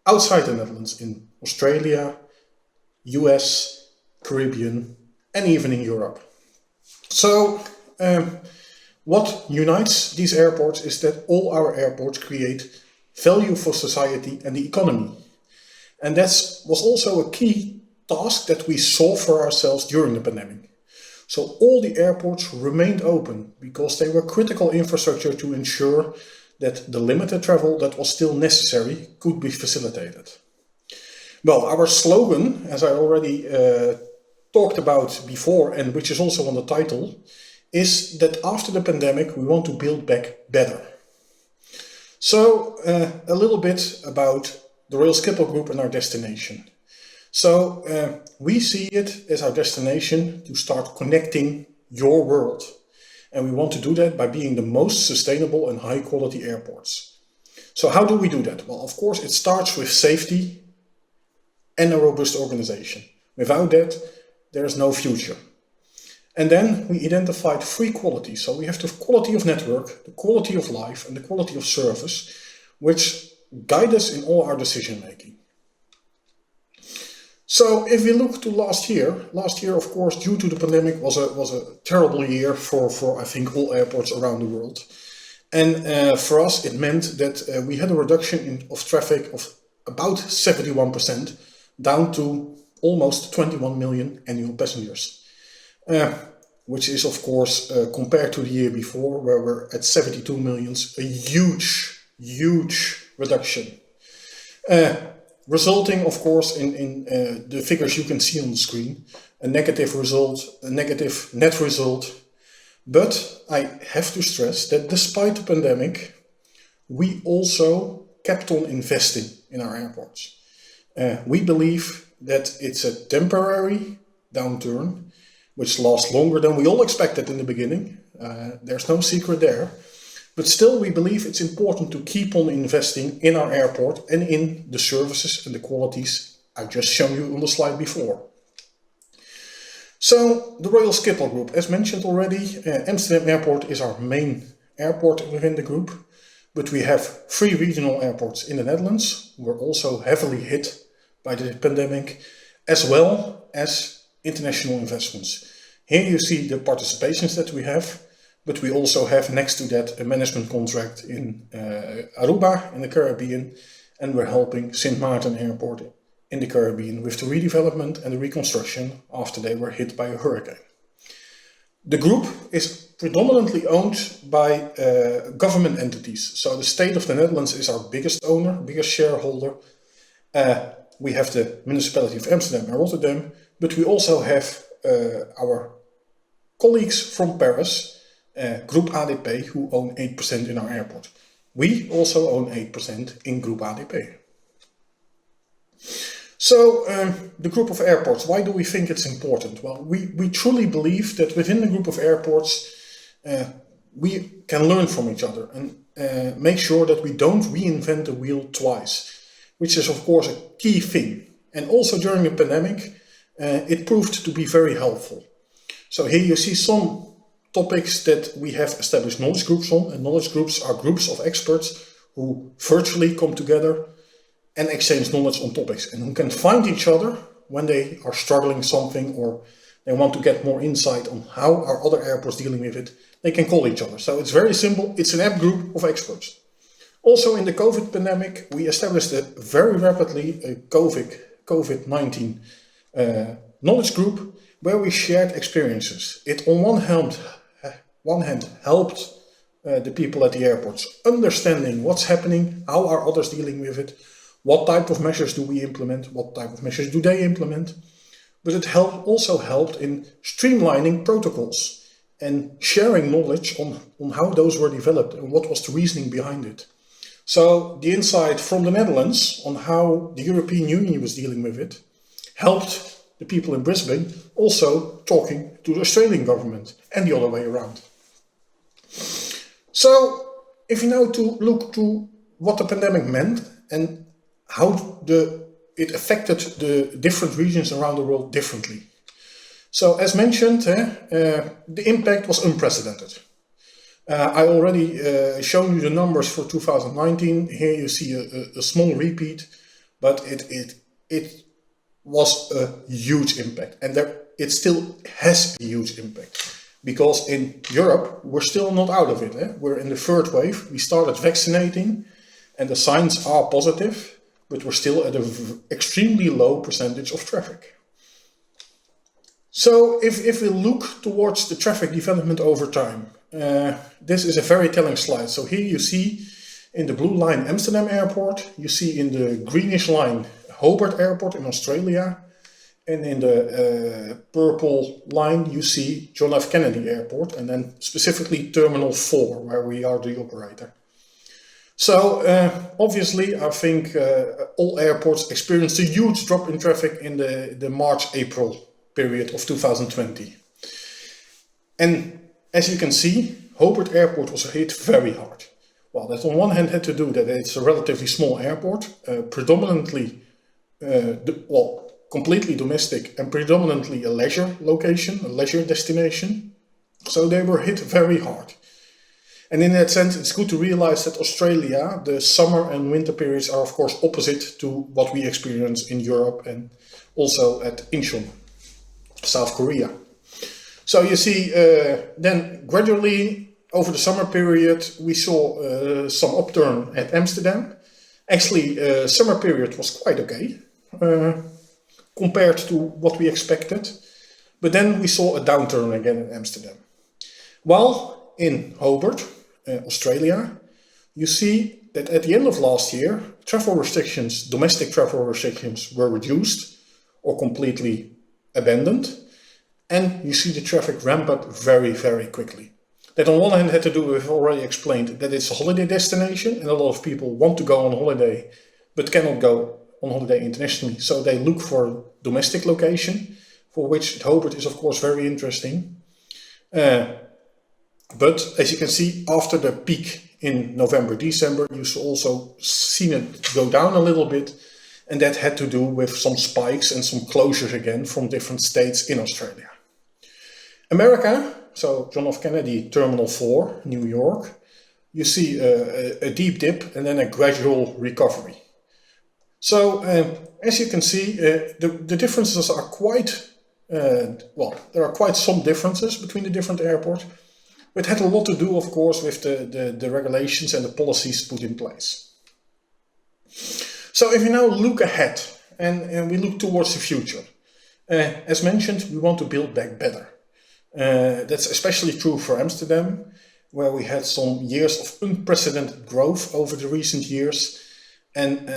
outside the Netherlands in Australia, US, Caribbean, and even in Europe. So what unites these airports is that all our airports create value for society and the economy. And that was also a key task that we saw for ourselves during the pandemic. So all the airports remained open because they were critical infrastructure to ensure that the limited travel that was still necessary could be facilitated. Well, our slogan, as I already talked about before, and which is also on the title, is that after the pandemic, we want to build back better. So a little bit about the Royal Schiphol Group and our destination. So we see it as our destination to start connecting your world. And we want to do that by being the most sustainable and high quality airports. So how do we do that? Well, of course, it starts with safety and a robust organization. Without that, there is no future. And then we identified 3 qualities. So we have the quality of network, the quality of life, and the quality of service, which guide us in all our decision making. So if we look to last year, of course, due to the pandemic, was a terrible year for I think all airports around the world. And for us, it meant that we had a reduction of traffic of about 71%, down to almost 21 million annual passengers. Which is, of course, compared to the year before, where we're at 72 million, a huge reduction. Resulting, of course, in the figures you can see on the screen, a negative result, a negative net result. But I have to stress that despite the pandemic, we also kept on investing in our airports. We believe that it's a temporary downturn, which lasts longer than we all expected in the beginning. There's no secret there. But still, we believe it's important to keep on investing in our airport and in the services and the qualities I just shown you on the slide before. So the Royal Schiphol Group, as mentioned already, Amsterdam Airport is our main airport within the group, but we have 3 regional airports in the Netherlands who were also heavily hit by the pandemic, as well as international investments. Here you see the participations that we have, but we also have next to that a management contract in Aruba in the Caribbean, and we're helping Sint Maarten Airport in the Caribbean with the redevelopment and the reconstruction after they were hit by a hurricane. The group is predominantly owned by government entities. So the state of the Netherlands is our biggest owner, biggest shareholder. We have the municipality of Amsterdam and Rotterdam, but we also have our colleagues from Paris, Group ADP, who own 8% in our airport. We also own 8% in Group ADP. So the group of airports, why do we think it's important? Well, we truly believe that within the group of airports, we can learn from each other and make sure that we don't reinvent the wheel twice, which is of course a key thing. And also during the pandemic, it proved to be very helpful. So here you see some topics that we have established knowledge groups on, and knowledge groups are groups of experts who virtually come together and exchange knowledge on topics, and who can find each other when they are struggling something or they want to get more insight on how are other airports dealing with it. They can call each other. So it's very simple. It's an app group of experts. Also in the COVID pandemic, we established very rapidly a COVID-19 knowledge group where we shared experiences. It on one hand helped the people at the airports understanding what's happening, how are others dealing with it, what type of measures do we implement, what type of measures do they implement. But it also helped in streamlining protocols and sharing knowledge on how those were developed and what was the reasoning behind it. So the insight from the Netherlands on how the European Union was dealing with it helped the people in Brisbane also talking to the Australian government and the other way around. So if you now look to what the pandemic meant and how it affected the different regions around the world differently. So as mentioned, the impact was unprecedented. I already shown you the numbers for 2019. Here you see a small repeat, but it was a huge impact, and it still has a huge impact. Because in Europe, we're still not out of it. We're in the 3rd wave. We started vaccinating, and the signs are positive, but we're still at an extremely low percentage of traffic. So if we look towards the traffic development over time, this is a very telling slide. So here you see in the blue line Amsterdam Airport, you see in the greenish line Hobart Airport in Australia, and in the purple line you see John F. Kennedy Airport, and then specifically Terminal 4, where we are the operator. So obviously I think all airports experienced a huge drop in traffic in the March-April period of 2020. And as you can see, Hobart Airport was hit very hard. Well, that on one hand had to do that it's a relatively small airport, predominantly, completely domestic and predominantly a leisure location, a leisure destination. So they were hit very hard. And in that sense, it's good to realize that Australia, the summer and winter periods are of course opposite to what we experience in Europe and also at Incheon, South Korea. So you see, then gradually over the summer period, we saw some upturn at Amsterdam. Actually, summer period was quite okay compared to what we expected. But then we saw a downturn again in Amsterdam. While in Hobart, Australia, you see that at the end of last year, travel restrictions, domestic travel restrictions were reduced or completely abandoned. And you see the traffic ramp up very, very quickly. That on one hand had to do with, already explained, that it's a holiday destination and a lot of people want to go on holiday but cannot go on holiday internationally. So they look for a domestic location, for which Hobart is of course very interesting. But as you can see, after the peak in November, December, you also seen it go down a little bit. And that had to do with some spikes and some closures again from different states in Australia. America, so John F. Kennedy Terminal 4, New York, you see a deep dip and then a gradual recovery. So as you can see, the differences are quite, there are quite some differences between the different airports. It had a lot to do, of course, with the regulations and the policies put in place. So if you now look ahead and we look towards the future, as mentioned, we want to build back better. That's especially true for Amsterdam, where we had some years of unprecedented growth over the recent years. And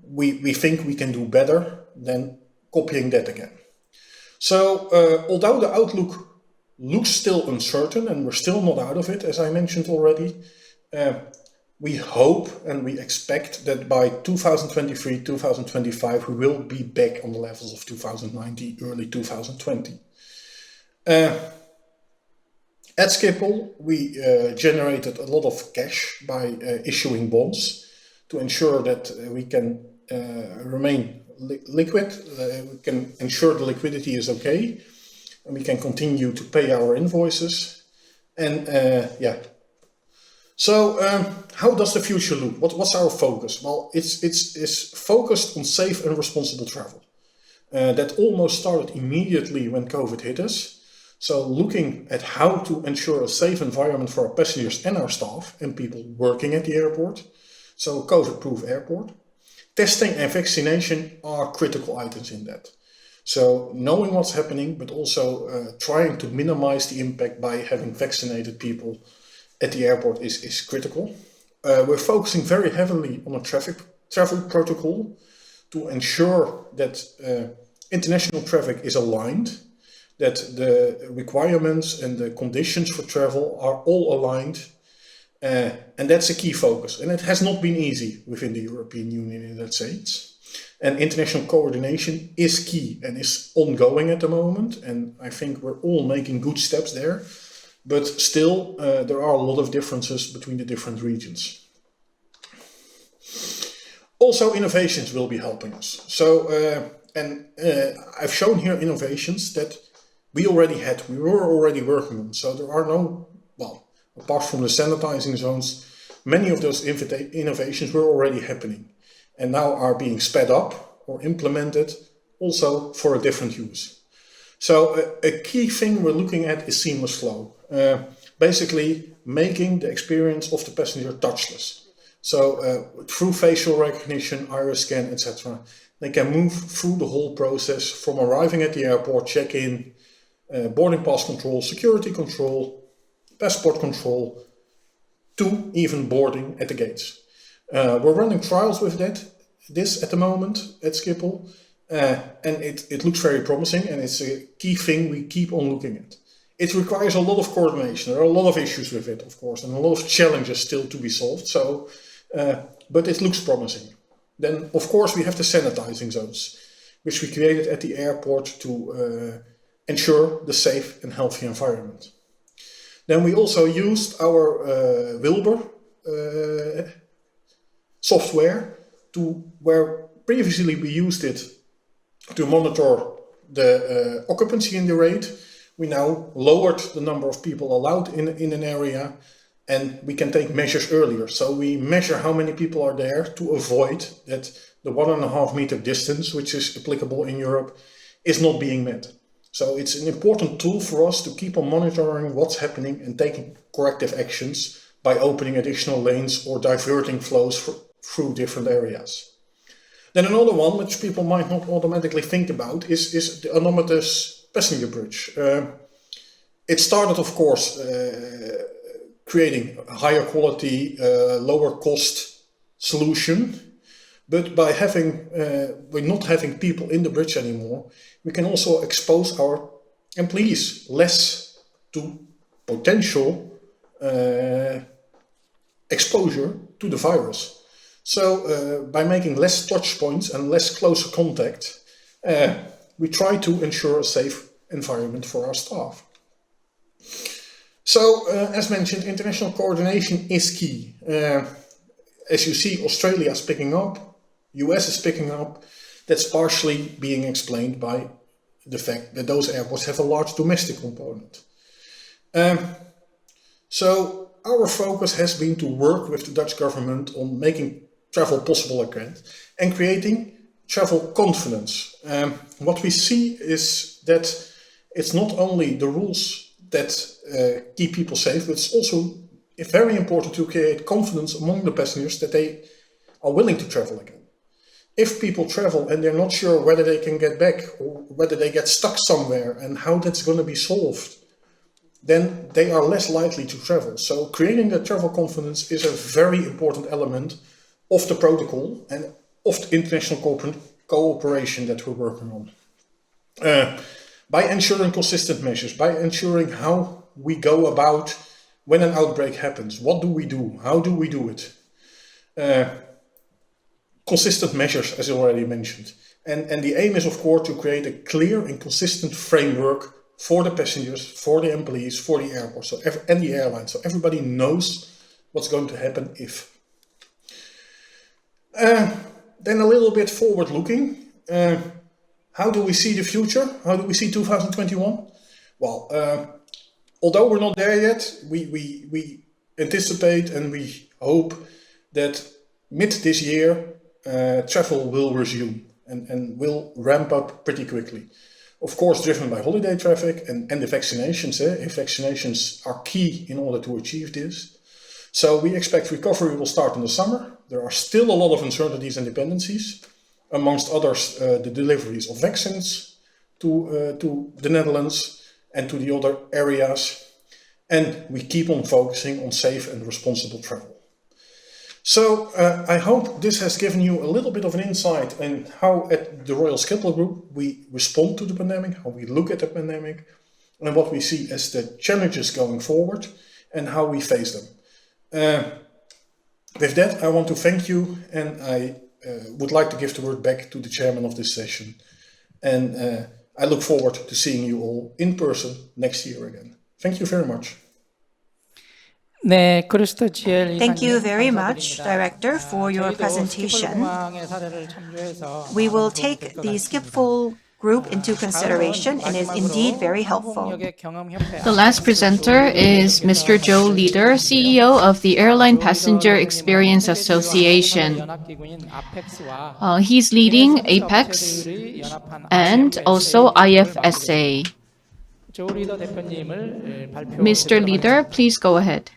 we think we can do better than copying that again. So although the outlook looks still uncertain and we're still not out of it, as I mentioned already, we hope and we expect that by 2023, 2025, we will be back on the levels of 2019, early 2020. At Schiphol, we generated a lot of cash by issuing bonds to ensure that we can remain liquid, we can ensure the liquidity is okay, and we can continue to pay our invoices. And so how does the future look? What's our focus? Well, it's focused on safe and responsible travel. That almost started immediately when COVID hit us. So looking at how to ensure a safe environment for our passengers and our staff and people working at the airport. So COVID-proof airport. Testing and vaccination are critical items in that. So knowing what's happening, but also trying to minimize the impact by having vaccinated people at the airport is critical. We're focusing very heavily on a travel protocol to ensure that international traffic is aligned, that the requirements and the conditions for travel are all aligned. And that's a key focus. And it has not been easy within the European Union in that sense. And international coordination is key and is ongoing at the moment. And I think we're all making good steps there. But still, there are a lot of differences between the different regions. Also, innovations will be helping us. So, I've shown here innovations that we were already working on. So there are no, apart from the sanitizing zones, many of those innovations were already happening and now are being sped up or implemented also for a different use. So a key thing we're looking at is seamless flow. Basically making the experience of the passenger touchless. So through facial recognition, iris scan, etc., they can move through the whole process from arriving at the airport, check-in, boarding pass control, security control, passport control, to even boarding at the gates. We're running trials with this at the moment at Schiphol, and it looks very promising, and it's a key thing we keep on looking at. It requires a lot of coordination. There are a lot of issues with it, of course, and a lot of challenges still to be solved. So, but it looks promising. Then, of course, we have the sanitizing zones, which we created at the airport to ensure the safe and healthy environment. Then we also used our Wilbur software where previously we used it to monitor the occupancy in the rate. We now lowered the number of people allowed in an area, and we can take measures earlier. So we measure how many people are there to avoid that the 1.5 meter distance, which is applicable in Europe, is not being met. So it's an important tool for us to keep on monitoring what's happening and taking corrective actions by opening additional lanes or diverting flows through different areas. Then another one, which people might not automatically think about, is the anonymous passenger bridge. It started, of course, creating a higher quality, lower cost solution. But by not having people in the bridge anymore, we can also expose our employees less to potential exposure to the virus. So by making less touch points and less closer contact, we try to ensure a safe environment for our staff. So as mentioned, international coordination is key. As you see, Australia is picking up, US is picking up. That's partially being explained by the fact that those airports have a large domestic component. So our focus has been to work with the Dutch government on making travel possible again and creating travel confidence. What we see is that it's not only the rules that keep people safe, but it's also very important to create confidence among the passengers that they are willing to travel again. If people travel and they're not sure whether they can get back or whether they get stuck somewhere and how that's going to be solved, then they are less likely to travel. So creating that travel confidence is a very important element of the protocol and of the international cooperation that we're working on. By ensuring consistent measures, by ensuring how we go about when an outbreak happens, what do we do, how do we do it? Consistent measures, as I already mentioned. And the aim is, of course, to create a clear and consistent framework for the passengers, for the employees, for the airports, and the airlines, so everybody knows what's going to happen if. Then a little bit forward-looking. How do we see the future? How do we see 2021? Well, although we're not there yet, we anticipate and we hope that mid this year, travel will resume and will ramp up pretty quickly. Of course, driven by holiday traffic and the vaccinations. If vaccinations are key in order to achieve this. So we expect recovery will start in the summer. There are still a lot of uncertainties and dependencies, amongst others the deliveries of vaccines to the Netherlands and to the other areas. And we keep on focusing on safe and responsible travel. So I hope this has given you a little bit of an insight in how at the Royal Schiphol Group we respond to the pandemic, how we look at the pandemic, and what we see as the challenges going forward and how we face them. With that, I want to thank you, and I would like to give the word back to the chairman of this session. And I look forward to seeing you all in person next year again. Thank you very much. 네, 클루스터지엘 Thank you 이사님 very much, 감사드립니다. Director, for your 저희도 presentation. 스키폴 공항의 사례를 참조해서 We will 많은 도움이 take 될것 the 같습니다. Schiphol group into consideration and is indeed very helpful. The last presenter is Mr. Joe Leader, CEO of the Airline Passenger Experience Association. He's leading APEX and also IFSA. Mr. Leader, please go ahead.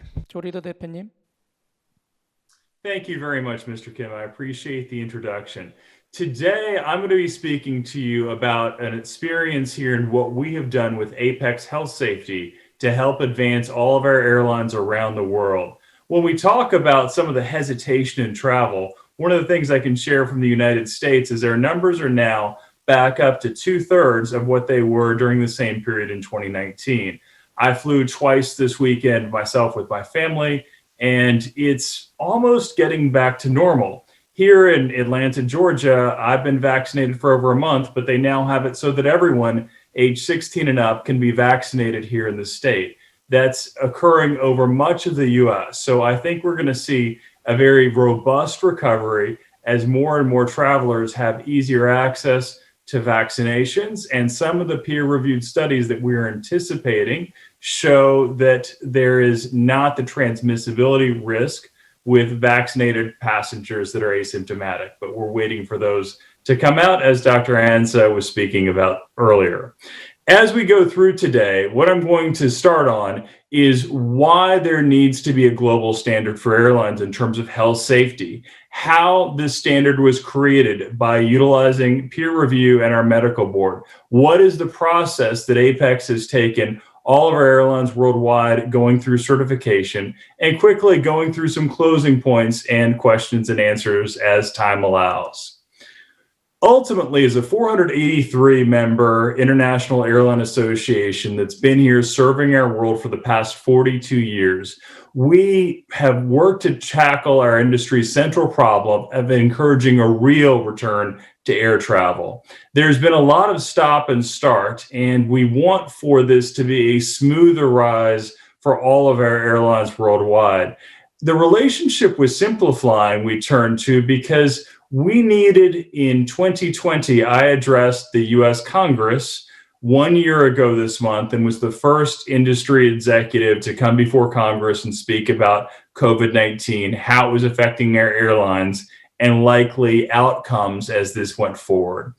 Thank you very much, Mr. Kim. I appreciate the introduction. Today, I'm going to be speaking to you about an experience here and what we have done with Apex Health Safety to help advance all of our airlines around the world. When we talk about some of the hesitation in travel, one of the things I can share from the United States is their numbers are now back up to 2/3 of what they were during the same period in 2019. I flew twice this weekend myself with my family, and it's almost getting back to normal. Here in Atlanta, Georgia, I've been vaccinated for over a month, but they now have it so that everyone age 16 and up can be vaccinated here in the state. That's occurring over much of the US. So I think we're going to see a very robust recovery as more and more travelers have easier access to vaccinations. And some of the peer-reviewed studies that we're anticipating show that there is not the transmissibility risk with vaccinated passengers that are asymptomatic, but we're waiting for those to come out, as Dr. Ansa was speaking about earlier. As we go through today, what I'm going to start on is why there needs to be a global standard for airlines in terms of health safety, how this standard was created by utilizing peer review and our medical board. What is the process that Apex has taken all of our airlines worldwide going through certification, and quickly going through some closing points and questions and answers as time allows. Ultimately, as a 483-member international airline association that's been here serving our world for the past 42 years, we have worked to tackle our industry's central problem of encouraging a real return to air travel. There's been a lot of stop and start, and we want for this to be a smoother rise for all of our airlines worldwide. The relationship with Simplifying we turned to because we needed in 2020, I addressed the US Congress 1 year ago this month and was the first industry executive to come before Congress and speak about COVID-19, how it was affecting our airlines, and likely outcomes as this went forward.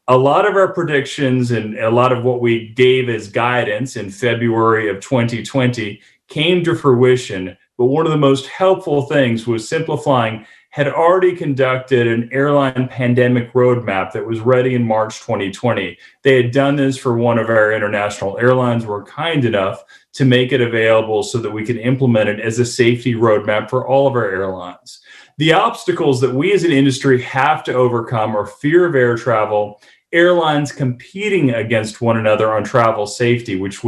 A lot of our predictions and a lot of what we gave as guidance in February of 2020 came to fruition, but one of the most helpful things was Simplifying had already conducted an airline pandemic roadmap that was ready in March 2020. They had done this for one of our international airlines, were kind enough to make it available so that we could implement it as a safety roadmap for all of our airlines. The obstacles that we as an industry have to overcome are fear of air travel, airlines competing against one another on travel safety, which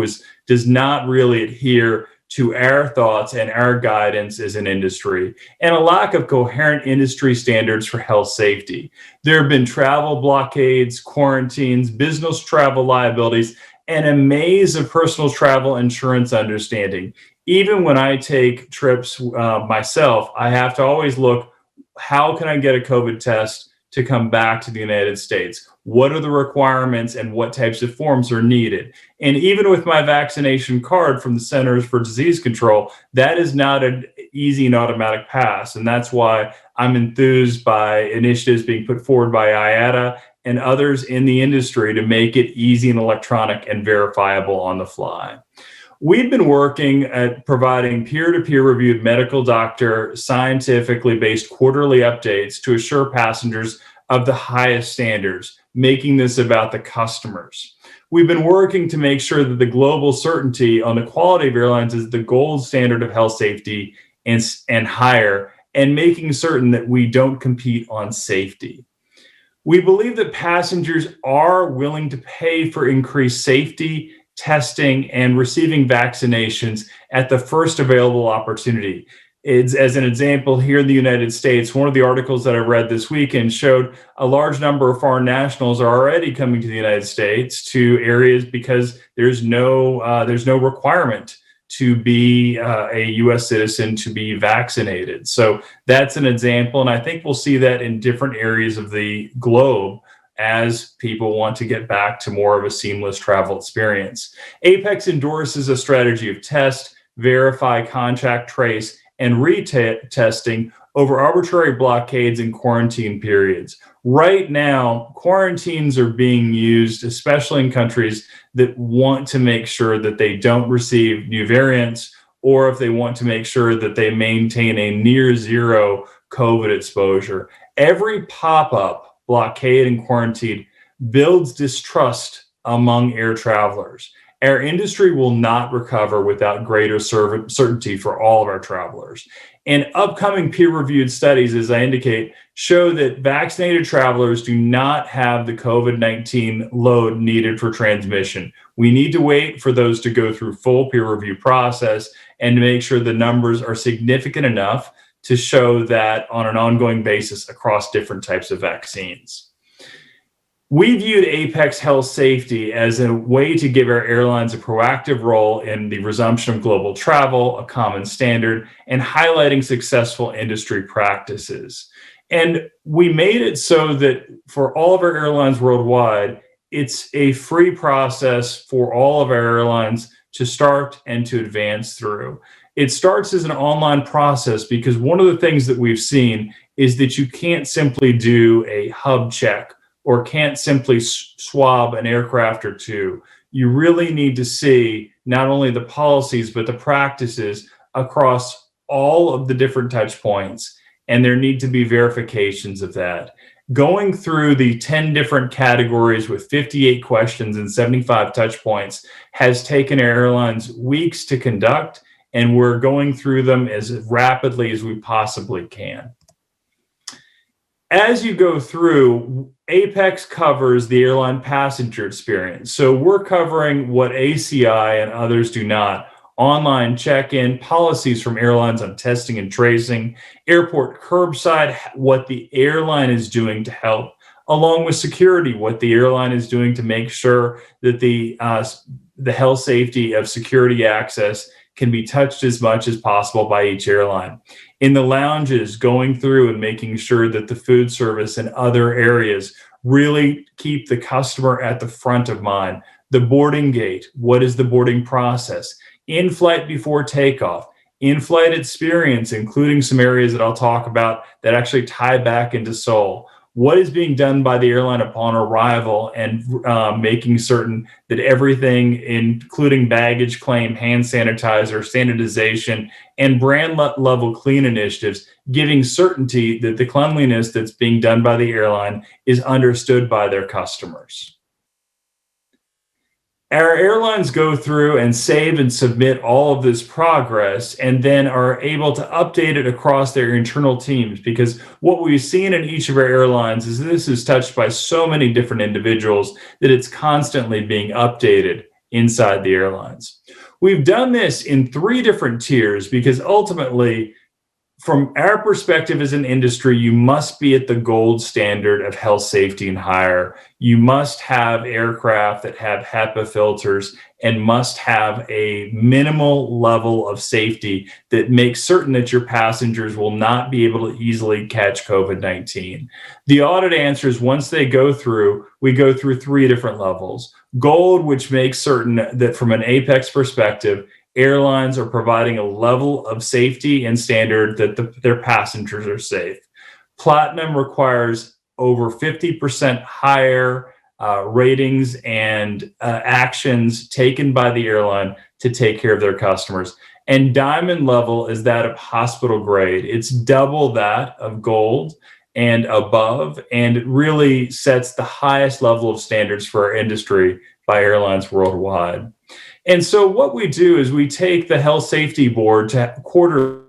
does not really adhere to our thoughts and our guidance as an industry, and a lack of coherent industry standards for health safety. There have been travel blockades, quarantines, business travel liabilities, and a maze of personal travel insurance understanding. Even when I take trips myself, I have to always look, how can I get a COVID test to come back to the United States? What are the requirements and what types of forms are needed? And even with my vaccination card from the Centers for Disease Control, that is not an easy and automatic pass. And that's why I'm enthused by initiatives being put forward by Iata and others in the industry to make it easy and electronic and verifiable on the fly. We've been working at providing peer-to-peer reviewed medical doctor, scientifically based quarterly updates to assure passengers of the highest standards, making this about the customers. We've been working to make sure that the global certainty on the quality of airlines is the gold standard of health safety and higher, and making certain that we don't compete on safety. We believe that passengers are willing to pay for increased safety, testing, and receiving vaccinations at the first available opportunity. As an example, here in the United States, one of the articles that I read this weekend showed a large number of foreign nationals are already coming to the United States to areas because there's no requirement to be a U.S. citizen to be vaccinated. So that's an example, and I think we'll see that in different areas of the globe as people want to get back to more of a seamless travel experience. Apex endorses a strategy of test, verify, contact trace, and retesting over arbitrary blockades and quarantine periods. Right now, quarantines are being used, especially in countries that want to make sure that they don't receive new variants, or if they want to make sure that they maintain a near zero COVID exposure. Every pop-up, blockade, and quarantine builds distrust among air travelers. Our industry will not recover without greater certainty for all of our travelers. And upcoming peer-reviewed studies, as I indicate, show that vaccinated travelers do not have the COVID-19 load needed for transmission. We need to wait for those to go through full peer review process and to make sure the numbers are significant enough to show that on an ongoing basis across different types of vaccines. We viewed Apex Health Safety as a way to give our airlines a proactive role in the resumption of global travel, a common standard, and highlighting successful industry practices. And we made it so that for all of our airlines worldwide, it's a free process for all of our airlines to start and to advance through. It starts as an online process because one of the things that we've seen is that you can't simply do a hub check or can't simply swab an aircraft or two. You really need to see not only the policies, but the practices across all of the different touch points, and there need to be verifications of that. Going through the 10 different categories with 58 questions and 75 touch points has taken airlines weeks to conduct, and we're going through them as rapidly as we possibly can. As you go through, Apex covers the airline passenger experience. So we're covering what ACI and others do not. Online check-in, policies from airlines on testing and tracing, airport curbside, what the airline is doing to help, along with security, what the airline is doing to make sure that the health safety of security access can be touched as much as possible by each airline. In the lounges, going through and making sure that the food service and other areas really keep the customer at the front of mind. The boarding gate, what is the boarding process? In-flight before takeoff, in-flight experience, including some areas that I'll talk about that actually tie back into Seoul. What is being done by the airline upon arrival, and making certain that everything, including baggage claim, hand sanitizer, standardization, and brand level clean initiatives, giving certainty that the cleanliness that's being done by the airline is understood by their customers. Our airlines go through and save and submit all of this progress, and then are able to update it across their internal teams, because what we've seen in each of our airlines is this is touched by so many different individuals that it's constantly being updated inside the airlines. We've done this in 3 different tiers because ultimately, from our perspective as an industry, you must be at the gold standard of health, safety, and higher. You must have aircraft that have HEPA filters and must have a minimal level of safety that makes certain that your passengers will not be able to easily catch COVID-19. The audit answers, once they go through, we go through 3 different levels. Gold, which makes certain that from an Apex perspective, airlines are providing a level of safety and standard that their passengers are safe. Platinum requires over 50% higher ratings and actions taken by the airline to take care of their customers. And diamond level is that of hospital grade. It's double that of gold and above, and it really sets the highest level of standards for our industry by airlines worldwide. And so what we do is we take the health safety board to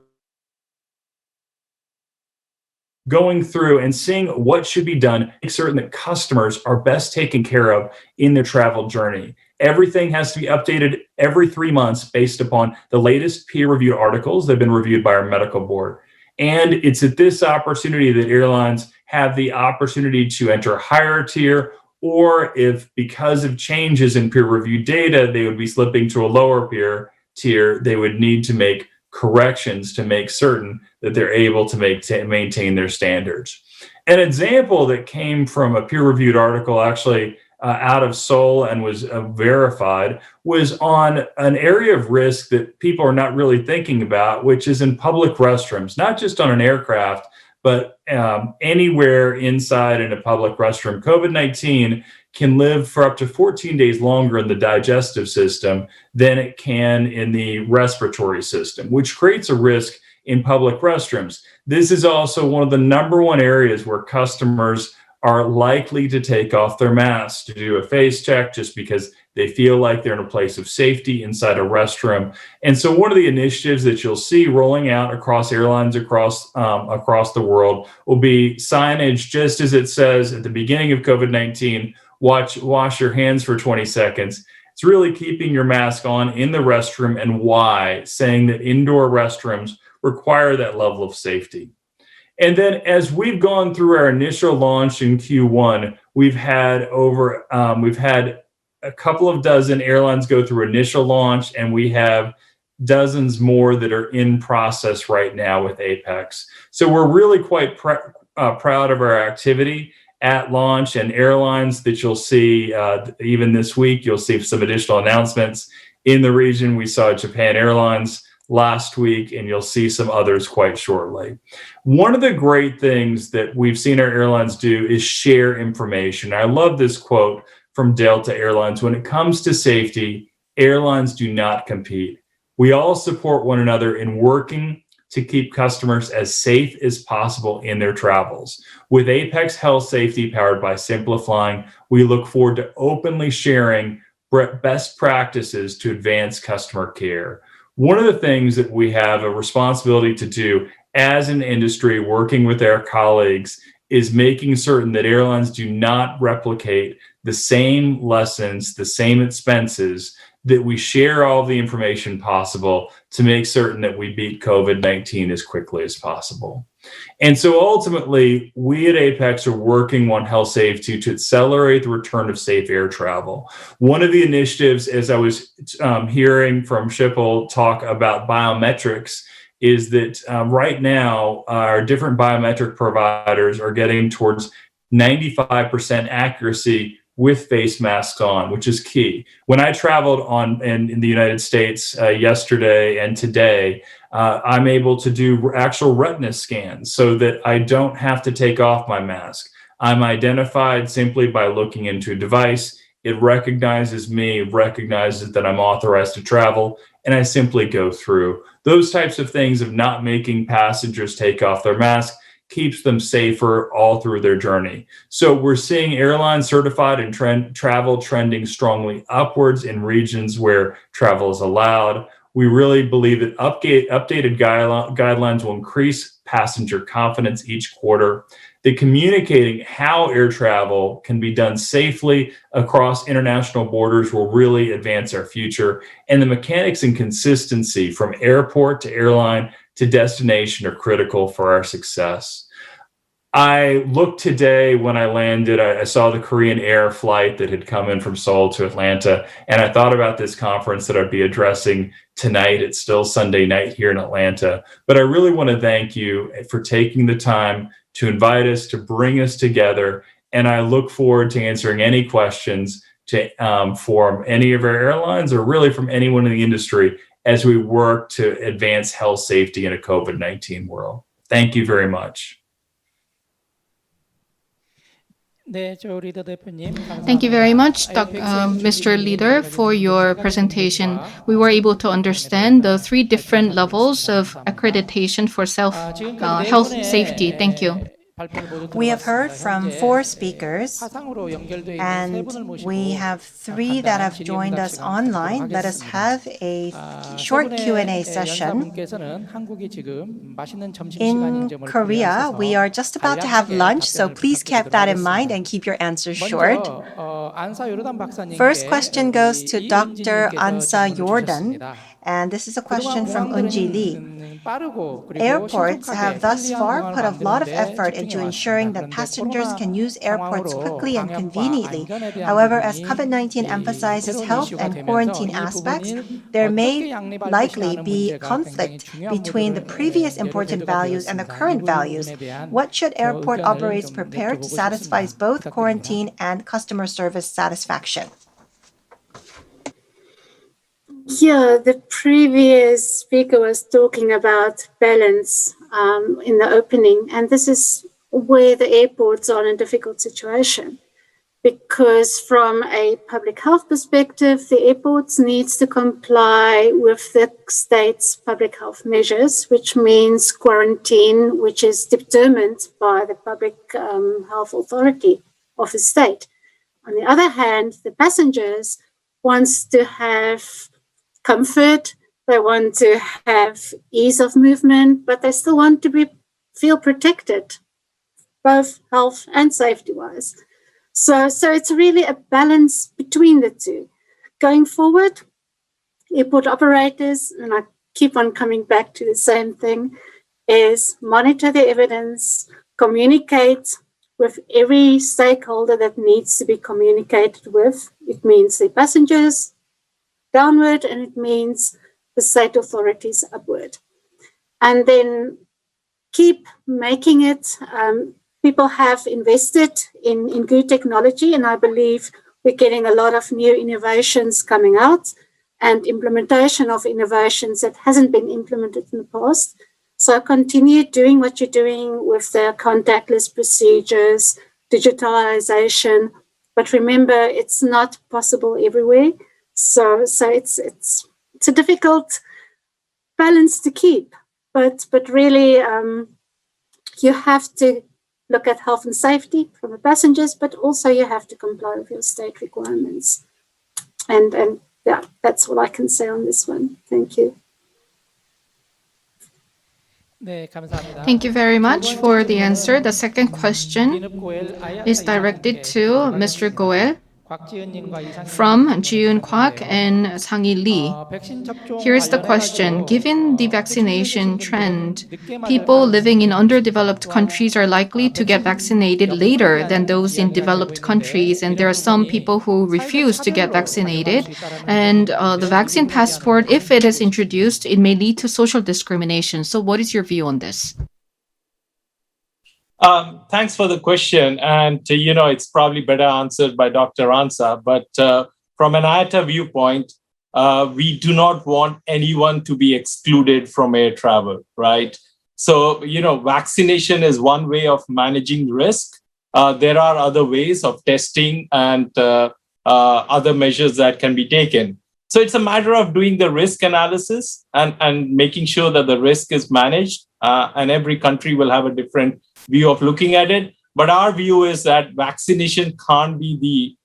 going through and seeing what should be done, make certain that customers are best taken care of in their travel journey. Everything has to be updated every 3 months based upon the latest peer-reviewed articles that have been reviewed by our medical board. And it's at this opportunity that airlines have the opportunity to enter a higher tier, or if because of changes in peer-reviewed data, they would be slipping to a lower tier, they would need to make corrections to make certain that they're able to maintain their standards. An example that came from a peer-reviewed article actually out of Seoul and was verified was on an area of risk that people are not really thinking about, which is in public restrooms, not just on an aircraft, but anywhere inside in a public restroom. COVID-19 can live for up to 14 days longer in the digestive system than it can in the respiratory system, which creates a risk in public restrooms. This is also one of the #1 areas where customers are likely to take off their masks to do a face check, just because they feel like they're in a place of safety inside a restroom. And so one of the initiatives that you'll see rolling out across airlines across the world will be signage, just as it says at the beginning of COVID-19, wash your hands for 20 seconds. It's really keeping your mask on in the restroom, and why, saying that indoor restrooms require that level of safety. And then as we've gone through our initial launch in Q1, we've had a couple of dozen airlines go through initial launch, and we have dozens more that are in process right now with Apex. So we're really quite proud of our activity at launch, and airlines that you'll see even this week. You'll see some additional announcements in the region. We saw Japan Airlines last week, and you'll see some others quite shortly. One of the great things that we've seen our airlines do is share information. I love this quote from Delta Airlines: "When it comes to safety, airlines do not compete. We all support one another in working to keep customers as safe as possible in their travels. With Apex Health Safety powered by Simplifying, we look forward to openly sharing best practices to advance customer care." One of the things that we have a responsibility to do as an industry, working with our colleagues, is making certain that airlines do not replicate the same lessons, the same expenses, that we share all the information possible to make certain that we beat COVID-19 as quickly as possible. And so ultimately, we at Apex are working on health safety to accelerate the return of safe air travel. One of the initiatives, as I was hearing from Schiphol talk about biometrics, is that right now our different biometric providers are getting towards 95% accuracy with face masks on, which is key. When I traveled in the United States yesterday and today, I'm able to do actual retina scans so that I don't have to take off my mask. I'm identified simply by looking into a device. It recognizes me, recognizes that I'm authorized to travel, and I simply go through. Those types of things of not making passengers take off their mask keeps them safer all through their journey. So we're seeing airline certified and travel trending strongly upwards in regions where travel is allowed. We really believe that updated guidelines will increase passenger confidence each quarter. That communicating how air travel can be done safely across international borders will really advance our future. And the mechanics and consistency from airport to airline to destination are critical for our success. I looked today when I landed, I saw the Korean Air flight that had come in from Seoul to Atlanta, and I thought about this conference that I'd be addressing tonight. It's still Sunday night here in Atlanta, but I really want to thank you for taking the time to invite us, to bring us together, and I look forward to answering any questions from any of our airlines or really from anyone in the industry as we work to advance health safety in a COVID-19 world. Thank you very much. Thank you very much, Mr. Leader, for your presentation. We were able to understand the 3 different levels of accreditation for health safety. Thank you. We have heard from 4 speakers, and we have 3 that have joined us online. Let us have a short Q&A session. In Korea, we are just about to have lunch, so please keep that in mind and keep your answers short. First question goes to Dr. Ansa Jordaan, and this is a question from Unji Lee. Airports have thus far put a lot of effort into ensuring that passengers can use airports quickly and conveniently. However, as COVID-19 emphasizes health and quarantine aspects, there may likely be conflict between the previous important values and the current values. What should airport operators prepare to satisfy both quarantine and customer service satisfaction? Yeah, the previous speaker was talking about balance in the opening, and this is where the airports are in a difficult situation, because from a public health perspective, the airports needs to comply with the state's public health measures, which means quarantine, which is determined by the public health authority of the state. On the other hand, the passengers wants to have comfort, they want to have ease of movement, but they still want to feel protected, both health and safety-wise. So it's really a balance between the two. Going forward, airport operators, and I keep on coming back to the same thing, is monitor the evidence, communicate with every stakeholder that needs to be communicated with. It means the passengers downward, and it means the state authorities upward. And then keep making it. People have invested in good technology, and I believe we're getting a lot of new innovations coming out and implementation of innovations that hasn't been implemented in the past. So continue doing what you're doing with the contactless procedures, digitalization, but remember, it's not possible everywhere. So it's a difficult balance to keep, but really you have to look at health and safety from the passengers, but also you have to comply with your state requirements. And yeah, that's all I can say on this one. Thank you. Thank you very much for the answer. The second question is directed to Mr. Goel from Jiyoon Kwak and Sang-hee Lee. Here's the question. Given the vaccination trend, people living in underdeveloped countries are likely to get vaccinated later than those in developed countries, and there are some people who refuse to get vaccinated. And the vaccine passport, if it is introduced, it may lead to social discrimination. So what is your view on this? Thanks for the question. And, it's probably better answered by Dr. Ansa. But from an IATA viewpoint, we do not want anyone to be excluded from air travel, right? So, vaccination is one way of managing risk. There are other ways of testing and other measures that can be taken. So it's a matter of doing the risk analysis and making sure that the risk is managed. And every country will have a different view of looking at it. But our view is that vaccination can't be the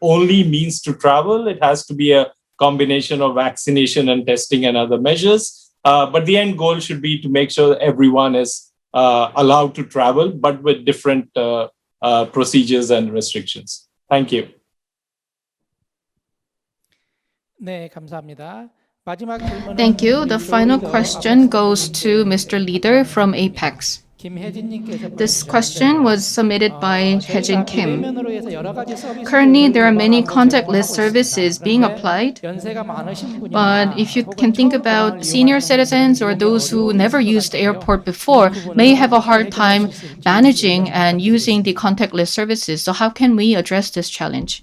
only means to travel. It has to be a combination of vaccination and testing and other measures. But the end goal should be to make sure that everyone is allowed to travel, but with different procedures and restrictions. Thank you. 네, 감사합니다. 마지막 질문은 Thank you. The final question goes to Mr. Leader from Apex. 김혜진님께서 This question was submitted by Hye-jin Kim. 대면으로 해서 여러 가지 서비스 Currently, there are many contactless services being applied, 연세가 많으신 분이나 but if you can think about senior citizens or those who never used the airport before may have a hard time managing and using the contactless services. So how can we address this challenge?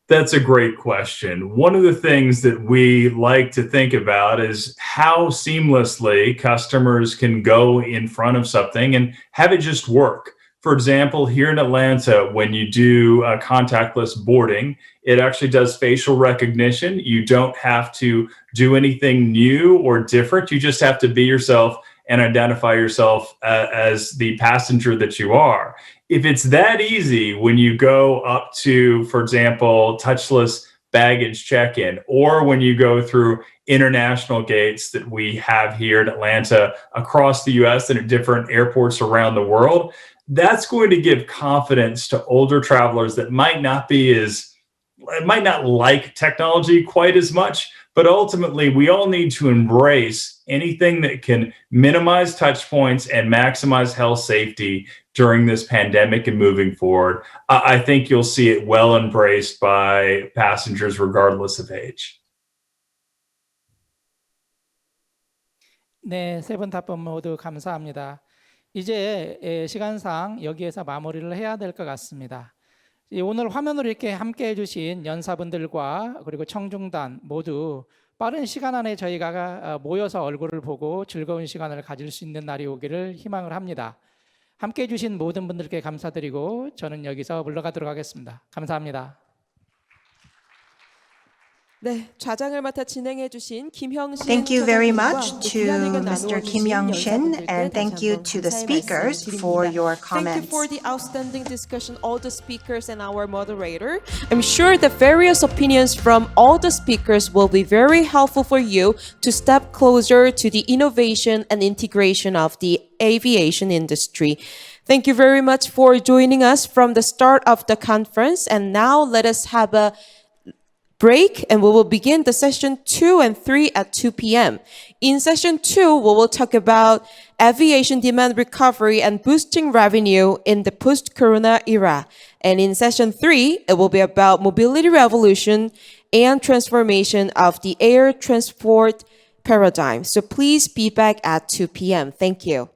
That's a great question. One of the things that we like to think about is how seamlessly customers can go in front of something and have it just work. For example, here in Atlanta, when you do contactless boarding, it actually does facial recognition. You don't have to do anything new or different. You just have to be yourself and identify yourself as the passenger that you are. If it's that easy when you go up to, for example, touchless baggage check-in, or when you go through international gates that we have here in Atlanta, across the US and at different airports around the world, that's going to give confidence to older travelers that might not like technology quite as much. But ultimately, we all need to embrace anything that can minimize touch points and maximize health safety during this pandemic and moving forward. I think you'll see it well embraced by passengers regardless of age. 네, 세 분 답변 모두 감사합니다. 이제 시간상 여기에서 마무리를 해야 될 것 같습니다. 오늘 화면으로 이렇게 함께 해주신 연사분들과 그리고 청중단 모두 빠른 시간 안에 저희가 모여서 얼굴을 보고 즐거운 시간을 가질 수 있는 날이 오기를 희망을 합니다. 함께 해주신 모든 분들께 감사드리고 저는 여기서 물러가도록 하겠습니다. 감사합니다. 네, 좌장을 맡아 진행해 주신 김형신 Thank you very 차장님과 much 또 to 분야력을 Mr. 나누어 Kim 주신 Hyung-Shin, 연사분들께 and thank 다시 you 한번 to the 감사의 speakers 말씀드립니다. for your Thank you comments. for the outstanding discussion, all the speakers and our moderator. I'm sure the various opinions from all the speakers will be very helpful for you to step closer to the innovation and integration of the aviation industry. Thank you very much for joining us from the start of the conference. And now let us have a break and we will begin the session 2 and 3 at 2 p.m. In session 2, we will talk about aviation demand recovery and boosting revenue in the post-corona era. And in session 3, it will be about mobility revolution and transformation of the air transport paradigm. So please be back at 2 p.m. Thank you.